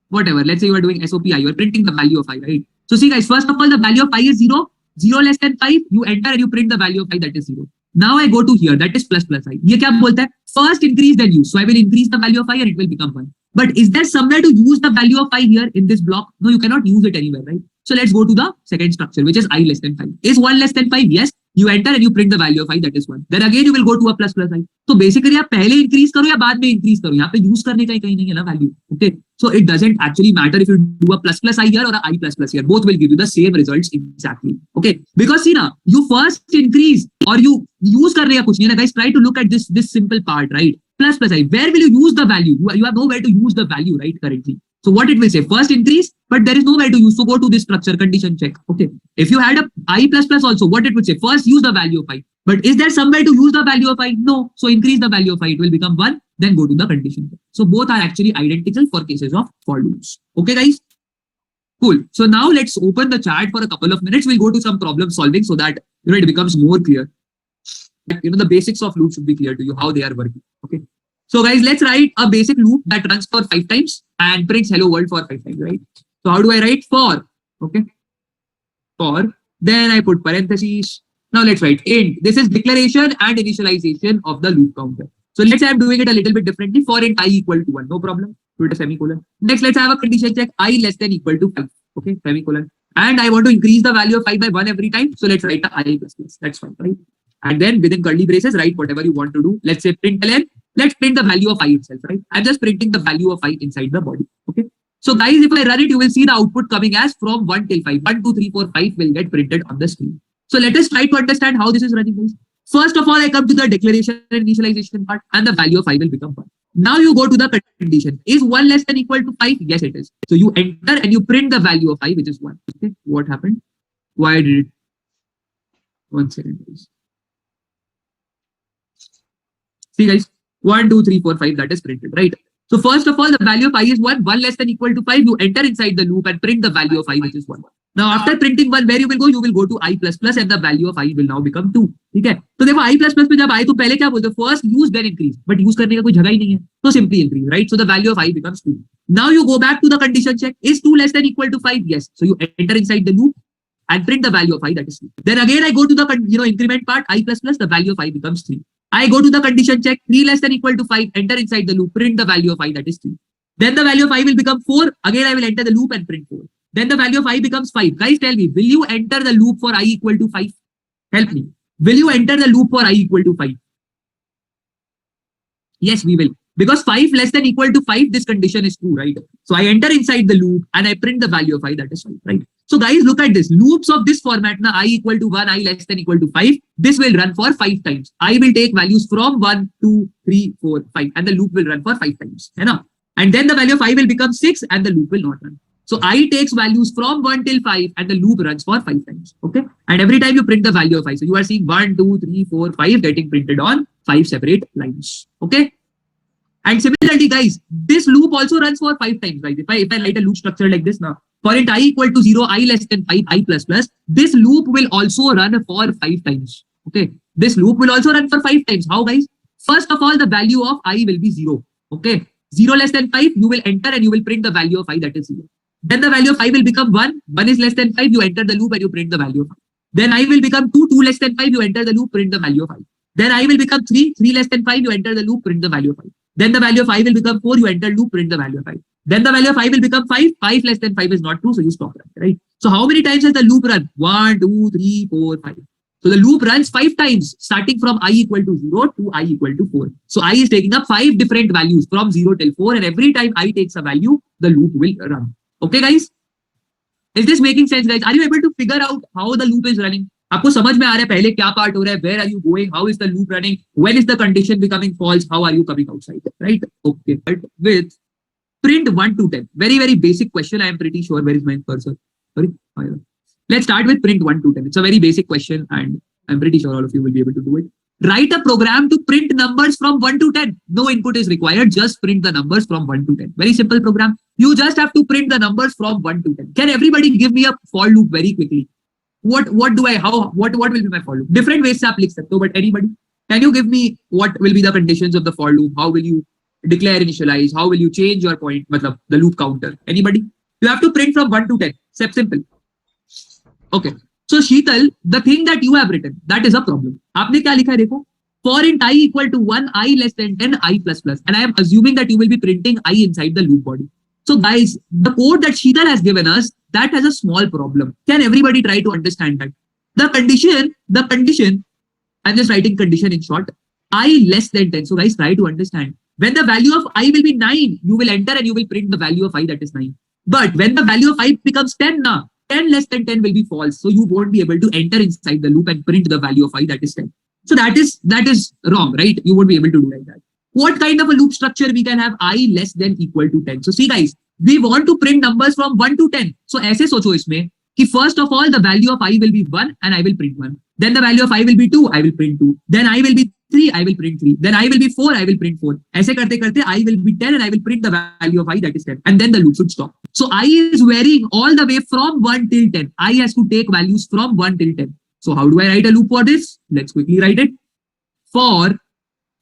whatever. Let's say you are doing SOPI, you are printing the value of I, right? So see guys, first of all, the value of I is 0, 0 less than 5, you enter and you print the value of I, that is 0. Now I go to here, that is plus plus I. ये क्या बोलता है? First increase then use. So I will increase the value of I and it will become 1. But is there somewhere to use the value of I here in this block? No, you cannot use it anywhere, right? So let's go to the second structure, which is I less than 5. Is 1 less than 5? Yes. You enter and you print the value of I, that is 1. Then again you will go to a plus plus I. So basically आप पहले increase करो या बाद में increase करो, यहाँ पे use करने का ही कहीं नहीं है ना value. Okay. So it doesn't actually matter if you do a plus plus I here or a I plus plus here. Both will give you the same results exactly. Okay. Because see now, you first increase or you use कर रहे हैं कुछ नहीं ना guys. Try to look at this simple part, right? Plus plus I. Where will you use the value? You have nowhere to use the value, right? Currently. So what it will say? First increase, but there is nowhere to use. So go to this structure, condition check. Okay. If you had a I plus plus also, what it would say? First use the value of I. But is there somewhere to use the value of I? No. So increase the value of I. It will become 1. Then go to the condition check. So both are actually identical for cases of for loops. Okay, guys? Cool. So now let's open the chat for a couple of minutes. We'll go to some problem solving so that it becomes more clear. The basics of loops should be clear to you, how they are working. Okay. So guys, let's write a basic loop that runs for 5 times and prints hello world for 5 times, right? So how do I write? For, okay, for, then I put parentheses. Now let's write int. This is declaration and initialization of the loop counter. So let's say I'm doing it a little bit differently. For int I equal to 1, no problem. Put a semicolon. Next, let's have a condition check. I less than equal to 5, okay, semicolon. And I want to increase the value of 5 by 1 every time. So let's write the I plus plus. That's fine, right? And then within curly braces, write whatever you want to do. Let's say println. Let's print the value of I itself, right? I'm just printing the value of I inside the body, okay? So guys, if I run it, you will see the output coming as from 1 till 5. 1, 2, 3, 4, 5 will get printed on the screen. So let us try to understand how this is running, guys. First of all, I come to the declaration and initialization part, and the value of I will become 1. Now you go to the condition. Is 1 less than equal to 5? Yes, it is. So you enter and you print the value of I, which is 1. Okay, what happened? Why did it? 1 second, please. See, guys, 1, 2, 3, 4, 5, that is printed, right? So first of all, the value of I is 1. 1 less than equal to 5. You enter inside the loop and print the value of I, which is 1. Now, after printing 1, where you will go? You will go to I++, and the value of I will now become 2. ठीक है? तो देखो I++ में जब आए तो पहले क्या बोलते? First use then increase, but use करने का कोई जगह ही नहीं है, तो simply increase, right? So the value of I becomes 2. Now you go back to the condition check. Is 2 less than equal to 5? Yes. So you enter inside the loop and print the value of I, that is 2. Then again I go to the increment part, I++, the value of I becomes 3. I go to the condition check, 3 less than equal to 5, enter inside the loop, print the value of I, that is 3. Then the value of I will become 4. Again I will enter the loop and print 4. Then the value of I becomes 5. Guys, tell me, will you enter the loop for I equal to 5? Help me. Will you enter the loop for I equal to 5? Yes, we will. Because 5 less than equal to 5, this condition is true, right? So I enter inside the loop and I print the value of I, that is 5, right? So guys, look at this. Loops of this format, now I equal to 1, I less than equal to 5. This will run for 5 times. I will take values from 1, 2, 3, 4, 5. And the loop will run for 5 times. And then the value of I will become 6 and the loop will not run. So I takes values from 1 till 5 and the loop runs for 5 times. Okay. And every time you print the value of I. So you are seeing 1, 2, 3, 4, 5 getting printed on 5 separate lines. Okay. And similarly, guys, this loop also runs for 5 times, right? If I write a loop structure like this now, for int I equal to 0, I less than 5, I++, this loop will also run for 5 times. Okay. This loop will also run for 5 times. How, guys? First of all, the value of I will be 0. Okay. 0 less than 5, you will enter and you will print the value of I, that is 0. Then the value of I will become 1. 1 is less than 5, you enter the loop and you print the value of I. Then I will become 2. 2 less than 5, you enter the loop, print the value of I. Then I will become 3. 3 less than 5, you enter the loop, print the value of I. Then the value of I will become 4, you enter loop, print the value of I. Then the value of I will become 5. 5 less than 5 is not true, so you stop running, right? So how many times has the loop run? 1, 2, 3, 4, 5. So the loop runs 5 times, starting from I equal to 0 to I equal to 4. So I is taking up 5 different values from 0 till 4, and every time I takes a value, the loop will run. Okay, guys? Is this making sense, guys? Are you able to figure out how the loop is running? आपको समझ में आ रहा है पहले क्या part हो रहा है? Where are you going? How is the loop running? When is the condition becoming false? How are you coming outside? Right? Okay. But with print 1 to 10, very, very basic question. I am pretty sure. Where is my cursor? Sorry. Let's start with print 1 to 10. It's a very basic question and I'm pretty sure all of you will be able to do it. Write a program to print numbers from 1 to 10. No input is required. Just print the numbers from 1 to 10. Very simple program. You just have to print the numbers from 1 to 10. Can everybody give me a for loop very quickly? What will be my for loop? Different ways से आप लिख सकते हो, but anybody, can you give me what will be the conditions of the for loop? How will you declare initialize? How will you change your point, मतलब the loop counter? Anybody? You have to print from 1 to 10. Step simple. Okay. So Sheetal, the thing that you have written, that is a problem. आपने क्या लिखा है देखो? For int I equal to 1, I less than 10, I++. And I am assuming that you will be printing I inside the loop body. So guys, the code that Sheetal has given us, that has a small problem. Can everybody try to understand that? The condition, I'm just writing condition in short, I less than 10. So guys, try to understand. When the value of I will be 9, you will enter and you will print the value of I, that is 9. But when the value of I becomes 10 now, 10 less than 10 will be false. So you won't be able to enter inside the loop and print the value of I, that is 10. So that is wrong, right? You won't be able to do like that. What kind of a loop structure we can have? I less than equal to 10. So see guys, we want to print numbers from 1 to 10. So ऐसे सोचो इसमें कि first of all, the value of I will be 1 and I will print 1. Then the value of I will be 2, I will print 2. Then I will be 3, I will print 3. Then I will be 4, I will print 4. ऐसे करते करते I will be 10 and I will print the value of I, that is 10. And then the loop should stop. So I is varying all the way from 1 till 10. I has to take values from 1 till 10. So how do I write a loop for this? Let's quickly write it. For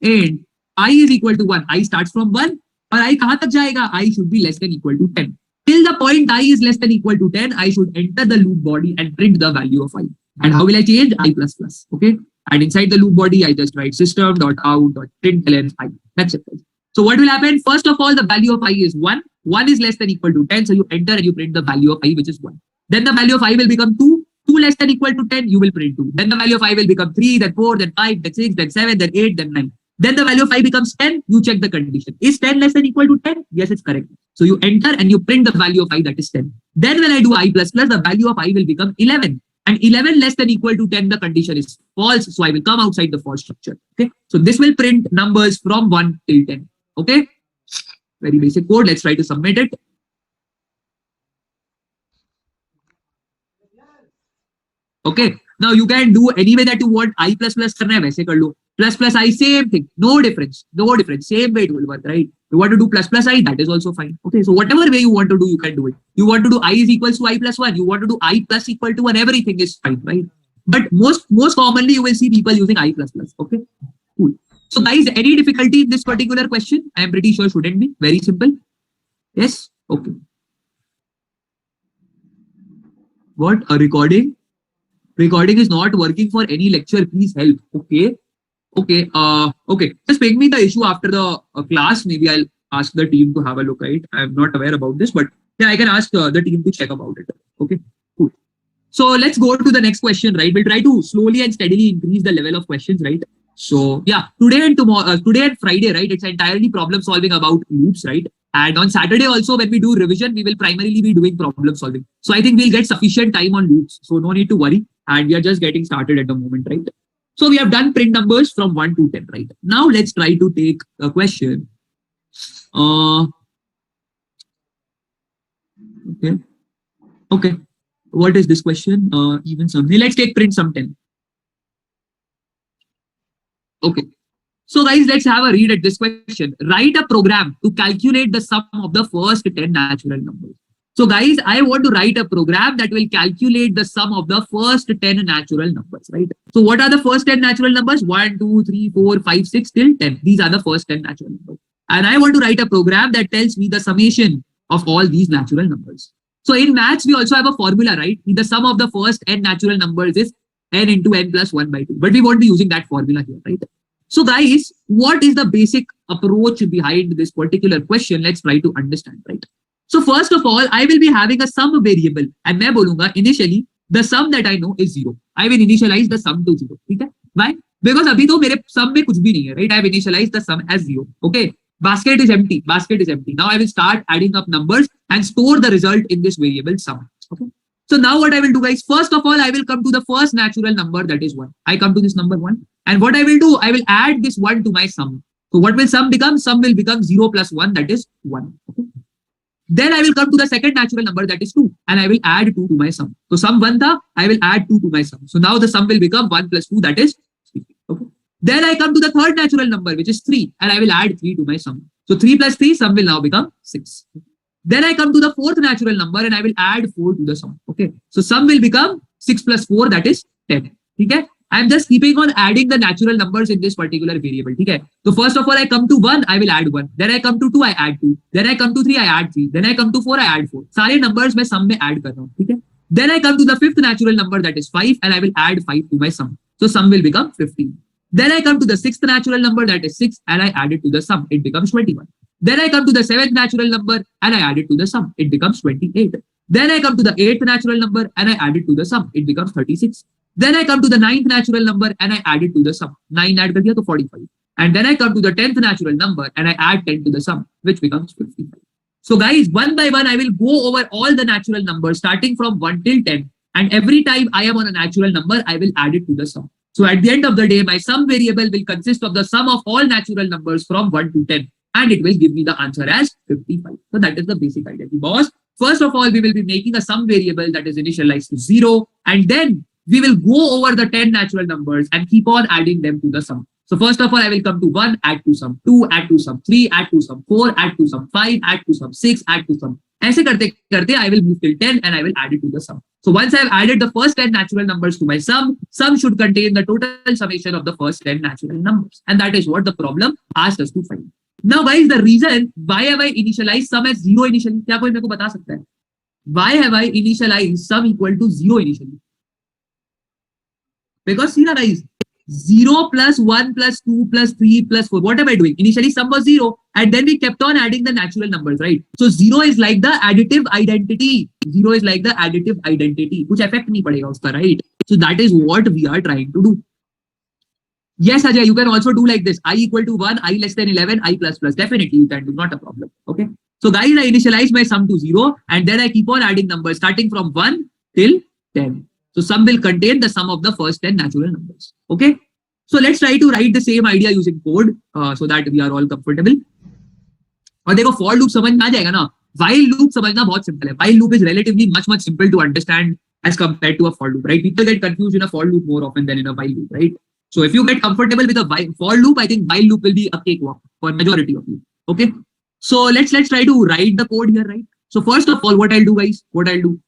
int I is equal to 1. I starts from 1. और I कहाँ तक जाएगा? I should be less than equal to 10. Till the point I is less than equal to 10, I should enter the loop body and print the value of I. And how will I change? I++. Okay. And inside the loop body, I just write system.out.println I. That's it. So what will happen? First of all, the value of I is 1. 1 is less than equal to 10. So you enter and you print the value of I, which is 1. Then the value of I will become 2. 2 less than equal to 10, you will print 2. Then the value of I will become 3, then 4, then 5, then 6, then 7, then 8, then 9. Then the value of I becomes 10. You check the condition. Is 10 less than equal to 10? Yes, it's correct. So you enter and you print the value of I, that is 10. Then when I do I++, the value of I will become 11. and 11 less than equal to 10, the condition is false. So I will come outside the for structure. Okay. So this will print numbers from 1 till 10. Okay. Very basic code. Let's try to submit it. Okay. Now you can do any way that you want. I plus plus करना है वैसे कर लो. Plus plus I, same thing. No difference. No difference. Same way it will work, right? You want to do plus plus I, that is also fine. Okay. So whatever way you want to do, you can do it. You want to do I is equals to I plus 1. You want to do I plus equal to 1. Everything is fine, right? But most commonly you will see people using I plus plus. Okay. Cool. So guys, any difficulty in this particular question? I am pretty sure shouldn't be. Very simple. Yes. Okay. What? A recording? Recording is not working for any lecture. Please help. Okay. Okay. Okay. Just ping me the issue after the class. Maybe I'll ask the team to have a look at it. I'm not aware about this, but yeah, I can ask the team to check about it. Okay. Cool. So let's go to the next question, right? We'll try to slowly and steadily increase the level of questions, right? So yeah, today and tomorrow, today and Friday, right? It's entirely problem solving about loops, right? And on Saturday also, when we do revision, we will primarily be doing problem solving. So I think we'll get sufficient time on loops. So no need to worry. And we are just getting started at the moment, right? So we have done print numbers from 1 to 10, right? Now let's try to take a question. Okay. Okay. What is this question? Even sum. Let's take print sum 10. Okay. So guys, let's have a read at this question. Write a program to calculate the sum of the first 10 natural numbers. So guys, I want to write a program that will calculate the sum of the first 10 natural numbers, right? So what are the first 10 natural numbers? 1, 2, 3, 4, 5, 6 till 10. These are the first 10 natural numbers. And I want to write a program that tells me the summation of all these natural numbers. So in maths, we also have a formula, right? The sum of the first n natural numbers is n into n plus 1 by 2. But we won't be using that formula here, right? So guys, what is the basic approach behind this particular question? Let's try to understand, right? So first of all, I will be having a sum variable. And मैं बोलूंगा initially, the sum that I know is 0. I will initialize the sum to 0. ठीक है? Why? Because अभी तो मेरे sum में कुछ भी नहीं है, right? I have initialized the sum as 0. Okay? Basket is empty. Basket is empty. Now I will start adding up numbers and store the result in this variable sum. Okay. So now what I will do, guys, first of all, I will come to the first natural number, that is 1. I come to this number 1. And what I will do, I will add this 1 to my sum. So what will sum become? Sum will become 0 plus 1, that is 1. Okay. Then I will come to the second natural number, that is 2. And I will add 2 to my sum. So sum 1 tha, I will add 2 to my sum. So now the sum will become 1 plus 2, that is 3. Okay. Then I come to the third natural number, which is 3. And I will add 3 to my sum. So 3 plus 3, sum will now become 6. Then I come to the fourth natural number and I will add 4 to the sum. Okay. So sum will become 6 plus 4, that is 10. Okay. I'm just keeping on adding the natural numbers in this particular variable. Okay. So first of all, I come to 1, I will add 1. Then I come to 2, I add 2. Then I come to 3, I add 3. Then I come to 4, I add 4. सारे numbers मैं sum में add कर रहा हूँ. ठीक है. Then I come to the fifth natural number, that is 5, and I will add 5 to my sum. So sum will become 15. Then I come to the sixth natural number, that is 6, and I add it to the sum. It becomes 21. Then I come to the seventh natural number and I add it to the sum. It becomes 28. Then I come to the eighth natural number and I add it to the sum. It becomes 36. Then I come to the ninth natural number and I add it to the sum. 9 add कर दिया तो 45. And then I come to the 10th natural number and I add 10 to the sum, which becomes 55. So guys, one by one, I will go over all the natural numbers starting from 1 till 10. And every time I am on a natural number, I will add it to the sum. So at the end of the day, my sum variable will consist of the sum of all natural numbers from 1 to 10. And it will give me the answer as 55. So that is the basic idea, boss. First of all, we will be making a sum variable that is initialized to 0. And then we will go over the 10 natural numbers and keep on adding them to the sum. So first of all, I will come to 1, add to sum, 2, add to sum, 3, add to sum, 4, add to sum, 5, add to sum, 6, add to sum. ऐसे करते करते I will move till 10 and I will add it to the sum. So once I have added the first 10 natural numbers to my sum should contain the total summation of the first 10 natural numbers. And that is what the problem asked us to find. Now guys, the reason why have I initialized sum as 0 initially? क्या कोई मेरे को बता सकता है? Why have I initialized sum equal to 0 initially? Because see guys, 0 plus 1 plus 2 plus 3 plus 4. What am I doing? Initially sum was 0 and then we kept on adding the natural numbers, right? So 0 is like the additive identity. 0 is like the additive identity. कुछ effect नहीं पड़ेगा उसका, right? So that is what we are trying to do. Yes, Ajay, you can also do like this. I equal to 1, I less than 11, I plus plus. Definitely you can do, not a problem. Okay. So guys, I initialize my sum to 0 and then I keep on adding numbers starting from 1 till 10. So sum will contain the sum of the first 10 natural numbers. Okay. So let's try to write the same idea using code so that we are all comfortable. और देखो for loop समझ में आ जाएगा ना. While loop समझना बहुत simple है. While loop is relatively much simple to understand as compared to a for loop, right? People get confused in a for loop more often than in a while loop, right? So if you get comfortable with a for loop, I think while loop will be a cakewalk for majority of you. Okay. So let's try to write the code here, right? So first of all, what I'll do, guys,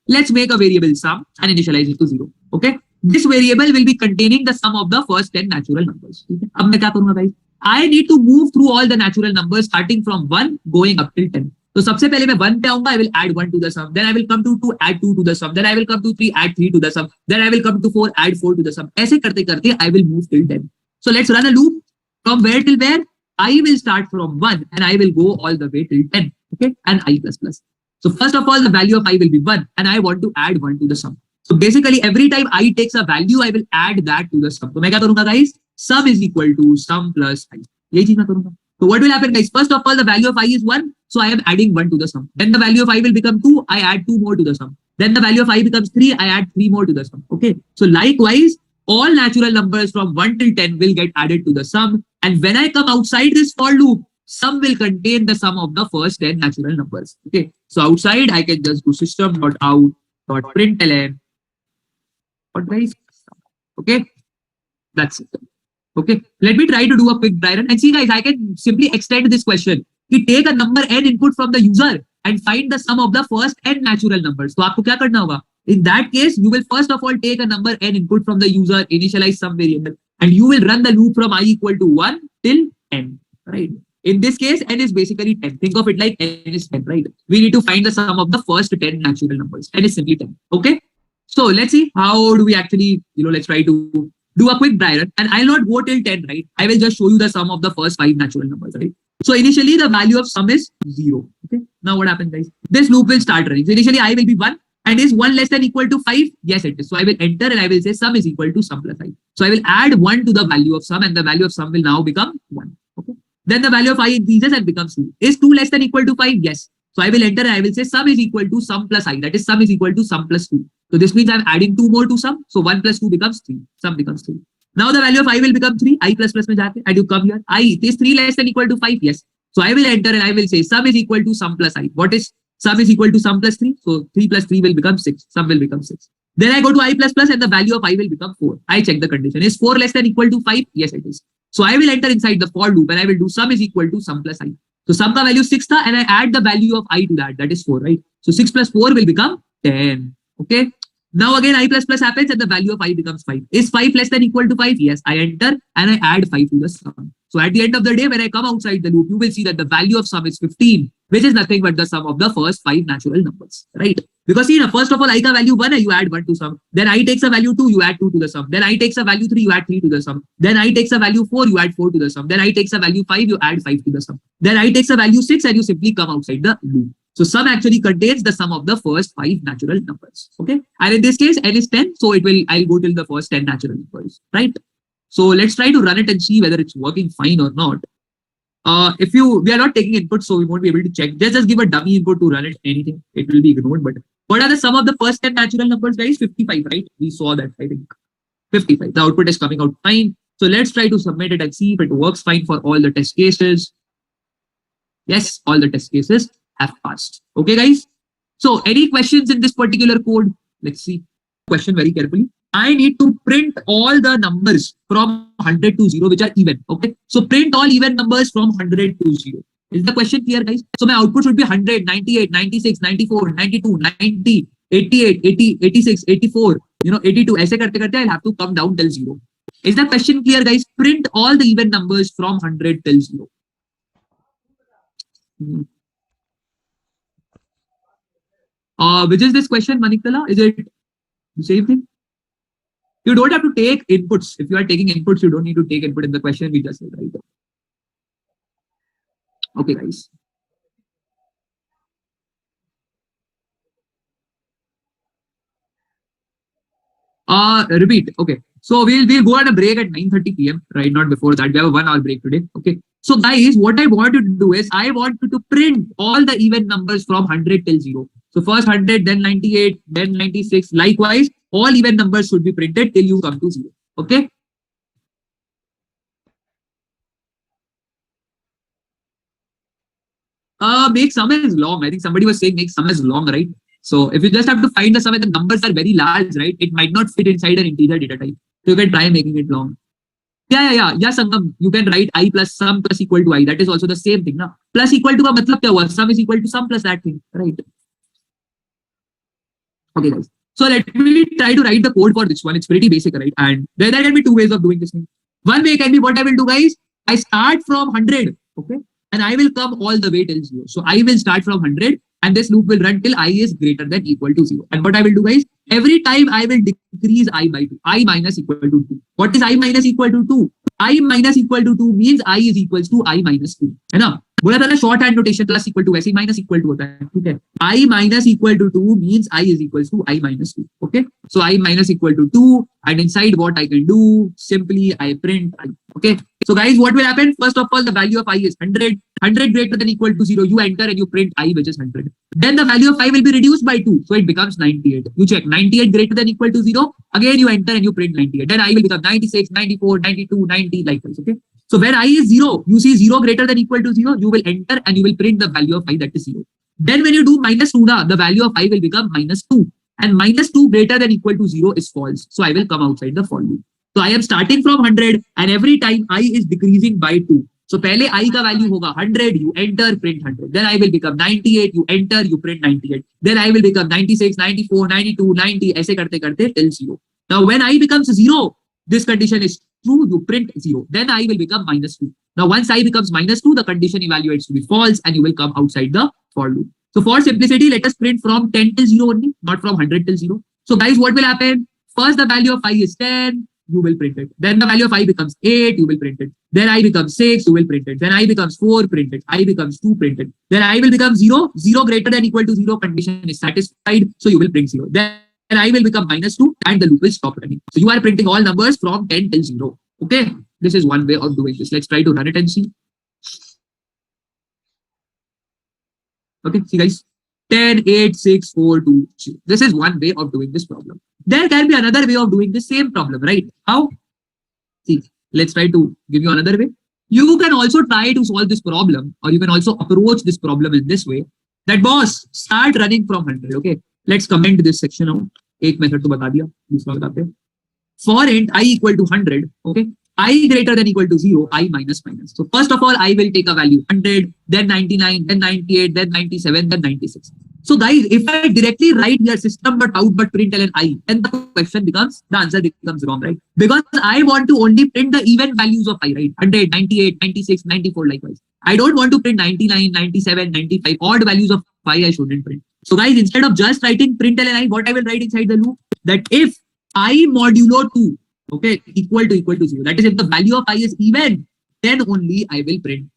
let's make a variable sum and initialize it to 0. Okay. This variable will be containing the sum of the first 10 natural numbers. Okay. अब मैं क्या करूँगा, guys? I need to move through all the natural numbers starting from 1 going up till 10. तो सबसे पहले मैं 1 पे आऊंगा, I will add 1 to the sum. Then I will come to 2, add 2 to the sum. Then I will come to 3, add 3 to the sum. Then I will come to 4, add 4 to the sum. ऐसे करते करते I will move till 10. So let's run a loop. From where till where? I will start from 1 and I will go all the way till 10. Okay, and I plus plus. So first of all, the value of I will be 1 and I want to add 1 to the sum. So basically, every time I takes a value, I will add that to the sum. So मैं क्या करूँगा, guys? Sum is equal to sum plus I. यही चीज मैं करूँगा. So what will happen, guys? First of all, the value of I is 1. So I am adding 1 to the sum. Then the value of I will become 2. I add 2 more to the sum. Then the value of I becomes 3. I add 3 more to the sum. Okay. So likewise, all natural numbers from 1 till 10 will get added to the sum. And when I come outside this for loop, sum will contain the sum of the first 10 natural numbers. Okay. So outside, I can just do system.out.println. What, guys? Okay. That's it. Okay, let me try to do a quick dry run and see, guys, I can simply extend this question. You take a number n input from the user and find the sum of the first n natural numbers. So आपको क्या करना होगा? In that case, you will first of all take a number n input from the user, initialize some variable, and you will run the loop from I equal to 1 till n, right? In this case, n is basically 10. Think of it like n is 10, right? We need to find the sum of the first 10 natural numbers. N is simply 10. Okay. So let's see how do we actually, let's try to do a quick dry run, and I'll not go till 10, right? I will just show you the sum of the first 5 natural numbers, right? So initially the value of sum is 0. Okay. Now what happens, guys? This loop will start running. So initially I will be 1, and is 1 less than equal to 5? Yes, it is. So I will enter and I will say sum is equal to sum plus I. So I will add 1 to the value of sum, and the value of sum will now become 1. Okay. Then the value of I increases and becomes 2. Is 2 less than equal to 5? Yes. So I will enter and I will say sum is equal to sum plus I. That is sum is equal to sum plus 2. So this means I'm adding 2 more to sum. So 1 plus 2 becomes 3. Sum becomes 3. Now the value of I will become 3. I plus plus में जाके, and you come here. I is 3 less than equal to 5? Yes. So I will enter and I will say sum is equal to sum plus I. What is sum is equal to sum plus 3? So 3 plus 3 will become 6. Sum will become 6. Then I go to I plus plus and the value of I will become 4. I check the condition. Is 4 less than equal to 5? Yes, it is. So I will enter inside the for loop and I will do sum is equal to sum plus I. So sum ka value 6 tha, and I add the value of I to that. That is 4, right? So 6 plus 4 will become 10. Okay. Now again I plus plus happens and the value of I becomes 5. Is 5 less than equal to 5? Yes. I enter and I add 5 to the sum. So at the end of the day, when I come outside the loop, you will see that the value of sum is 15, which is nothing but the sum of the first 5 natural numbers, right? Because see, first of all, I ka value 1, you add 1 to sum. Then I takes a value 2, you add 2 to the sum. Then I takes a value 3, you add 3 to the sum. Then I takes a value 4, you add 4 to the sum. Then I takes a value 5, you add 5 to the sum. Then I takes a value 6 and you simply come outside the loop. So sum actually contains the sum of the first 5 natural numbers. Okay. And in this case, n is 10. So I'll go till the first 10 natural numbers, right? So let's try to run it and see whether it's working fine or not. We are not taking input, so we won't be able to check. Just give a dummy input to run it. Anything, it will be ignored. But what are the sum of the first 10 natural numbers, guys? 55, right? We saw that, I think. 55. The output is coming out fine. So let's try to submit it and see if it works fine for all the test cases. Yes, all the test cases have passed. Okay, guys. So any questions in this particular code? Let's see. Question very carefully. I need to print all the numbers from 100 to 0, which are even. Okay. So print all even numbers from 100 to 0. Is the question clear, guys? So my output should be 100, 98, 96, 94, 92, 90, 88, 80, 86, 84, 82. ऐसे करते करते I'll have to come down till 0. Is the question clear, guys? Print all the even numbers from 100 till 0. Which is this question, Maniktala? Is it the same thing? You don't have to take inputs. If you are taking inputs, you don't need to take input in the question. We just said, right? Okay, guys. Repeat. Okay. So we'll go on a break at 9:30 p.m. Right? Not before that. We have a 1 hour break today. Okay. So guys, what I want you to do is I want you to print all the even numbers from 100 till 0. So first 100, then 98, then 96. Likewise, all even numbers should be printed till you come to 0. Okay. Make sum is long. I think somebody was saying make sum is long, right? So if you just have to find the sum and the numbers are very large, right? It might not fit inside an integer data type. So you can try making it long. Yeah, Sangam. You can write I plus sum plus equal to I. That is also the same thing, na? Plus equal to का मतलब क्या हुआ? Sum is equal to sum plus that thing, right? Okay, guys. So let me try to write the code for this one. It's pretty basic, right? And there can be two ways of doing this thing. One way can be what I will do, guys. I start from 100, okay? And I will come all the way till 0. So I will start from 100 and this loop will run till I is greater than equal to 0. And what I will do, guys, every time I will decrease I by 2. I minus equal to 2. What is I minus equal to 2? I minus equal to 2 means I is equals to I minus 2. है ना? बोला था ना short hand notation plus equal to वैसे ही minus equal to होता है ठीक है I minus equal to 2 means I is equal to I minus 2 okay so I minus equal to 2 and inside what I can do simply I print I, okay so guys what will happen first of all the value of I is 100 greater than equal to 0 you enter and you print I which is 100 then the value of I will be reduced by 2 so it becomes 98 you check 98 greater than equal to 0 again you enter and you print 98 then I will become 96 94 92 90 like this okay so when I is 0 you see 0 greater than equal to 0 you will enter and you will print the value of I that is 0 then when you do minus 2 the value of I will become minus 2 and minus 2 greater than equal to 0 is false. So I will come outside the for loop. So I am starting from 100 and every time I is decreasing by 2. So पहले I का value होगा 100, you enter, print 100. Then I will become 98, you enter, you print 98. Then I will become 96, 94, 92, 90, ऐसे करते करते till 0. Now when I becomes 0, this condition is true, you print 0. Then I will become minus 2. Now once I becomes minus 2, the condition evaluates to be false and you will come outside the for loop. So for simplicity, let us print from 10 till 0 only, not from 100 till 0. So guys, what will happen? First, the value of I is 10, you will print it. Then the value of I becomes 8, you will print it. Then I becomes 6, you will print it. Then I becomes 4, print it. I becomes 2, print it. Then I will become 0, 0 greater than equal to 0, condition is satisfied, so you will print 0. Then I will become minus 2 and the loop will stop running. So you are printing all numbers from 10 till 0. Okay, this is one way of doing this. Let's try to run it and see. Okay, see guys, 10, 8, 6, 4, 2, 0. This is one way of doing this problem. There can be another way of doing the same problem, right? How? See, let's try to give you another way. You can also try to solve this problem or you can also approach this problem in this way. That boss, start running from 100, okay? Let's comment this section out. एक method तो बता दिया, दूसरा बताते हैं. For int I equal to 100, okay? I greater than equal to 0, I minus minus. So first of all, I will take a value 100, then 99, then 98, then 97, then 96. So guys, if I directly write here system but out but println I, then the question becomes, the answer becomes wrong, right? Because I want to only print the even values of I, right? 100, 98, 96, 94 likewise. I don't want to print 99, 97, 95, odd values of I shouldn't print. So guys, instead of just writing println I, what I will write inside the loop, that if I modulo 2, okay, equal to 0. That is if the value of I is even, then only I will print.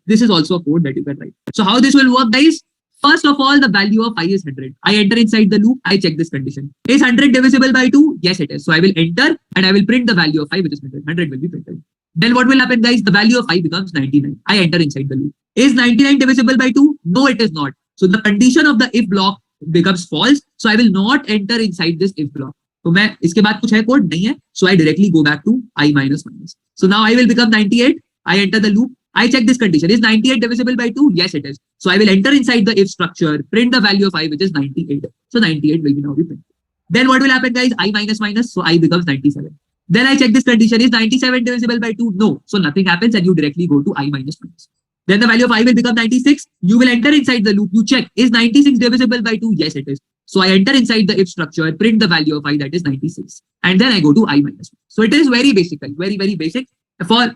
This is also a code that you can write. So how this will work, guys? First of all, the value of I is 100. I enter inside the loop. I check this condition. Is 100 divisible by 2? Yes, it is. So I will enter and I will print the value of I, which is 100. 100 will be printed. Then what will happen, guys? The value of I becomes 99. I enter inside the loop. Is 99 divisible by 2? No, it is not. So the condition of the if block becomes false. So I will not enter inside this if block. तो मैं इसके बाद कुछ है code नहीं है so I directly go back to I minus minus so now I will become 98 I enter the loop I check this condition is 98 divisible by 2 yes it is so I will enter inside the if structure print the value of I which is 98 so 98 will be now be printed then what will happen guys I minus minus so I becomes 97 then I check this condition is 97 divisible by 2 no so nothing happens and you directly go to I minus minus then the value of I will become 96 you will enter inside the loop you check is 96 divisible by 2 yes it is so I enter inside the if structure, print the value of I that is 96. And then I go to I minus 1. So it is very basic, very, very basic. For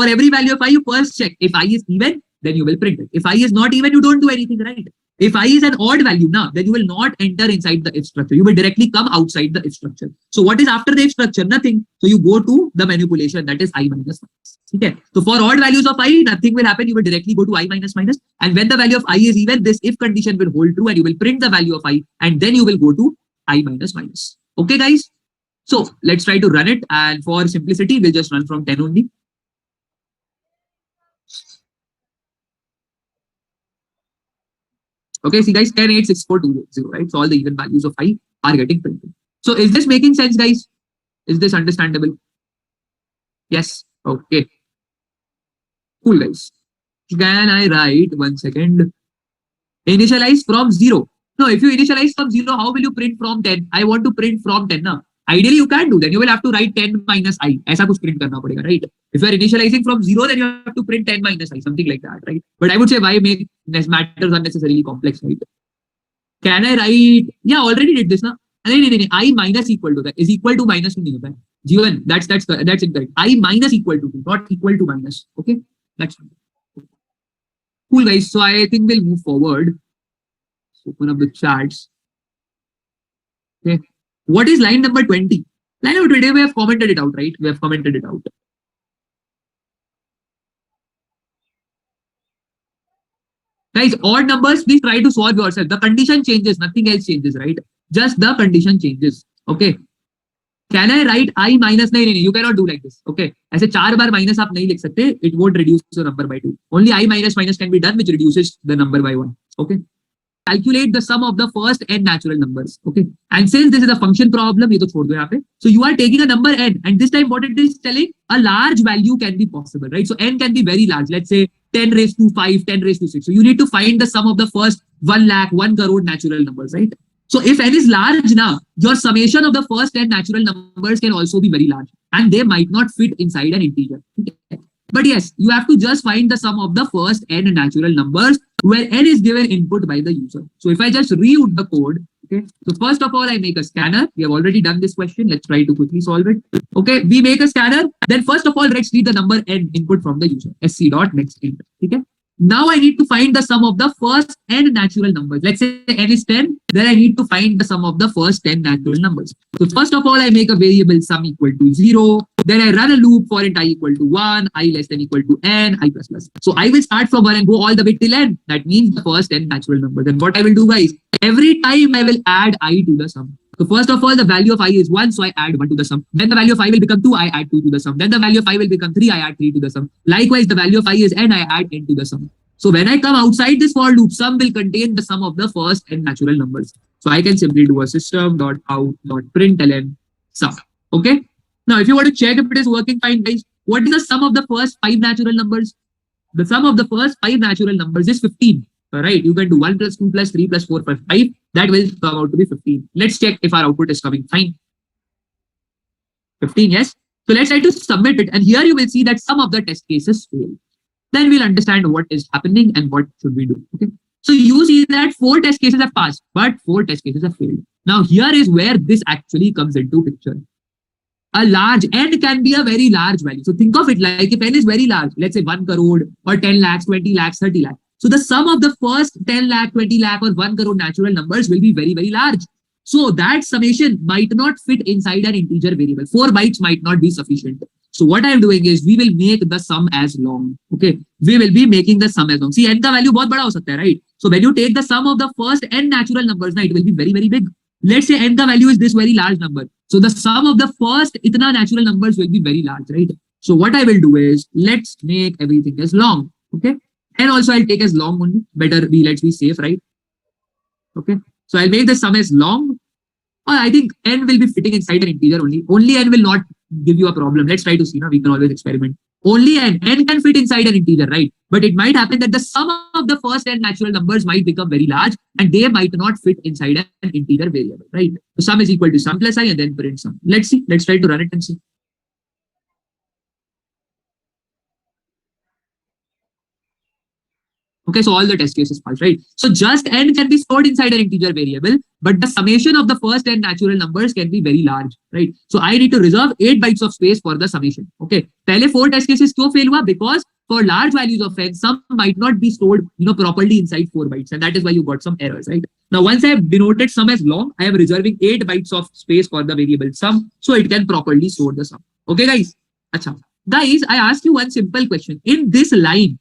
every value of I, you first check. If I is even, then you will print it. If I is not even, you don't do anything, right? If I is an odd value now, then you will not enter inside the if structure. You will directly come outside the if structure. So what is after the if structure? Nothing. So you go to the manipulation that is I minus minus. Okay. So for odd values of I, nothing will happen. You will directly go to I minus minus. And when the value of I is even, this if condition will hold true and you will print the value of I and then you will go to I minus minus. Okay, guys. So let's try to run it. And for simplicity, we'll just run from 10 only. Okay, see guys, 10, 8, 6, 4, 2, 0, right? So all the even values of I are getting printed. So is this making sense, guys? Is this understandable? Yes. Okay. Cool, guys. Can I write 1 second? Initialize from 0. No, if you initialize from 0, how will you print from 10? I want to print from 10 now. Ideally, you can't do that. You will have to write 10 minus I. ऐसा कुछ print करना पड़ेगा, right? If you are initializing from 0, then you have to print 10 minus I, something like that, right? But I would say why make matters unnecessarily complex, right? Can I write? Yeah, already did this now. नहीं, I minus equal to that is equal to minus to नहीं होता है. G1, that's incorrect. I minus equal to 2, not equal to minus. Okay, that's cool, guys. So I think we'll move forward. Open up the charts. Okay. What is line number 20? Line number 20, we have commented it out, right? We have commented it out. Guys, odd numbers, please try to solve yourself. The condition changes, nothing else changes, right? Just the condition changes. Okay. Can I write I minus? नहीं, you cannot do like this. Okay. ऐसे 4 बार minus आप नहीं लिख सकते. It won't reduce the number by 2. Only I minus can be done, which reduces the number by 1. Okay. Calculate the sum of the first n natural numbers. Okay. And since this is a function problem, ये तो छोड़ दो यहाँ पे. So you are taking a number n, and this time what it is telling, a large value can be possible, right? So n can be very large. Let's say 10 raised to 5, 10 raised to 6. So you need to find the sum of the first 1 lakh, 1 crore natural numbers, right? So if n is large now, your summation of the first 10 natural numbers can also be very large, and they might not fit inside an integer. Okay. But yes, you have to just find the sum of the first n natural numbers where n is given input by the user. So if I just read the code, okay. So first of all, I make a scanner. We have already done this question. Let's try to quickly solve it. Okay, we make a scanner. Then first of all, let's read the number n input from the user. Sc dot next int. Okay. Now I need to find the sum of the first n natural numbers. Let's say n is 10. Then I need to find the sum of the first 10 natural numbers. So first of all, I make a variable sum equal to 0. Then I run a loop for int I equal to 1, I less than equal to n, I plus plus. So I will start from 1 and go all the way till n. That means the first 10 natural numbers. Then what I will do, guys, every time I will add I to the sum. So first of all, the value of I is 1, so I add 1 to the sum. Then the value of I will become 2, I add 2 to the sum. Then the value of I will become 3, I add 3 to the sum. Likewise, the value of I is n, I add n to the sum. So when I come outside this for loop, sum will contain the sum of the first n natural numbers. So I can simply do a system.out.println sum. Okay. Now, if you want to check if it is working fine, guys, what is the sum of the first 5 natural numbers? The sum of the first 5 natural numbers is 15. All right. You can do 1 plus 2 plus 3 plus 4 plus 5. That will come out to be 15. Let's check if our output is coming fine. 15, yes. So let's try to submit it. And here you will see that some of the test cases fail. Then we'll understand what is happening and what should we do. Okay. So you see that 4 test cases have passed, but 4 test cases have failed. Now here is where this actually comes into picture. A large n can be a very large value. So think of it like if n is very large, let's say 1 crore or 10 lakhs, 20 lakhs, 30 lakhs. So the sum of the first 10 lakh, 20 lakh or 1 crore natural numbers will be very, very large. So that summation might not fit inside an integer variable. 4 bytes might not be sufficient. So what I am doing is we will make the sum as long. Okay. We will be making the sum as long. See, n ka value बहुत बड़ा हो सकता है, right? So when you take the sum of the first n natural numbers, it will be very, very big. Let's say n ka value is this very large number. So the sum of the first itna natural numbers will be very large, right? So what I will do is let's make everything as long. Okay. And also I'll take as long only. Let's be safe, right? Okay. So I'll make the sum as long. I think n will be fitting inside an integer only. Only n will not give you a problem. Let's try to see. Now we can always experiment. Only n can fit inside an integer, right? But it might happen that the sum of the first n natural numbers might become very large and they might not fit inside an integer variable, right? So sum is equal to sum plus I and then print sum. Let's see. Let's try to run it and see. Okay, so all the test cases pass, right? So just n can be stored inside an integer variable, but the summation of the first n natural numbers can be very large, right? So I need to reserve 8 bytes of space for the summation. Okay, पहले 4 test cases क्यों fail हुआ? Because for large values of n, some might not be stored, properly inside 4 bytes, and that is why you got some errors, right? Now, once I have denoted sum as long, I am reserving 8 bytes of space for the variable sum, so it can properly store the sum. Okay, guys? Achha. Guys, I ask you one simple question. In this line,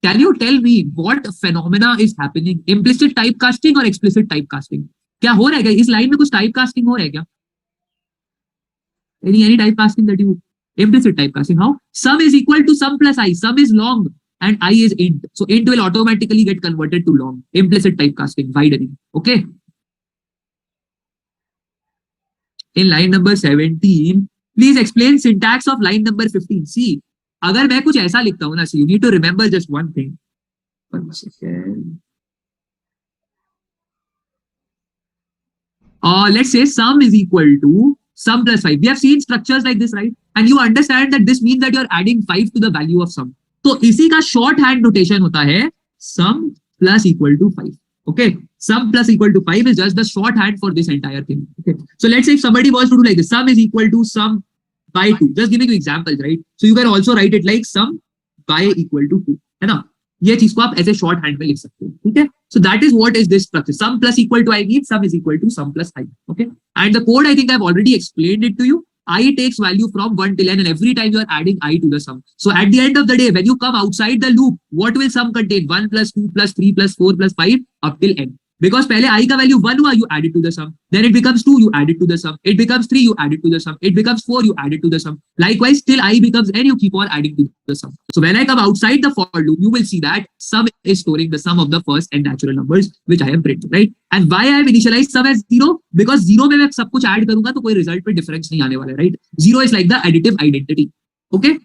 can you tell me what phenomena is happening? Implicit typecasting or explicit typecasting? क्या हो रहा है क्या इस line में कुछ typecasting हो रहा है क्या? Any typecasting that you implicit typecasting? How? Sum is equal to sum plus I. Sum is long and I is int. So int will automatically get converted to long. Implicit typecasting, widening. Okay. in line number 17, please explain syntax of line number 15. See, अगर मैं कुछ ऐसा लिखता हूँ ना, so you need to remember just one thing. 1 second. Let's say sum is equal to sum plus 5. We have seen structures like this, right? And you understand that this means that you're adding 5 to the value of sum. तो इसी का short hand notation होता है sum plus equal to 5. Okay, sum plus equal to 5 is just the shorthand for this entire thing. Okay, so let's say if somebody wants to do like this, sum is equal to sum by 2. Just giving you examples, right? So you can also write it like sum by equal to 2, है ना? ये चीज को आप ऐसे short hand में लिख सकते हो, ठीक है? So that is what is this structure. Sum plus equal to I means sum is equal to sum plus I. Okay, and the code I think I've already explained it to you. I takes value from 1 till n, and every time you are adding I to the sum. So at the end of the day, when you come outside the loop, what will sum contain? 1 plus 2 plus 3 plus 4 plus 5 up till n. Because पहले I का value 1 हुआ, you add it to the sum. Then it becomes 2, you add it to the sum. It becomes 3, you add it to the sum. It becomes 4, you add it to the sum. Likewise, till I becomes n, you keep on adding to the sum. So when I come outside the for loop, you will see that sum is storing the sum of the first n natural numbers, which I am printing, right? And why I have initialized sum as 0? Because 0 में मैं सब कुछ add करूंगा तो कोई result पे difference नहीं आने वाला है, right? 0 is like the additive identity. Okay,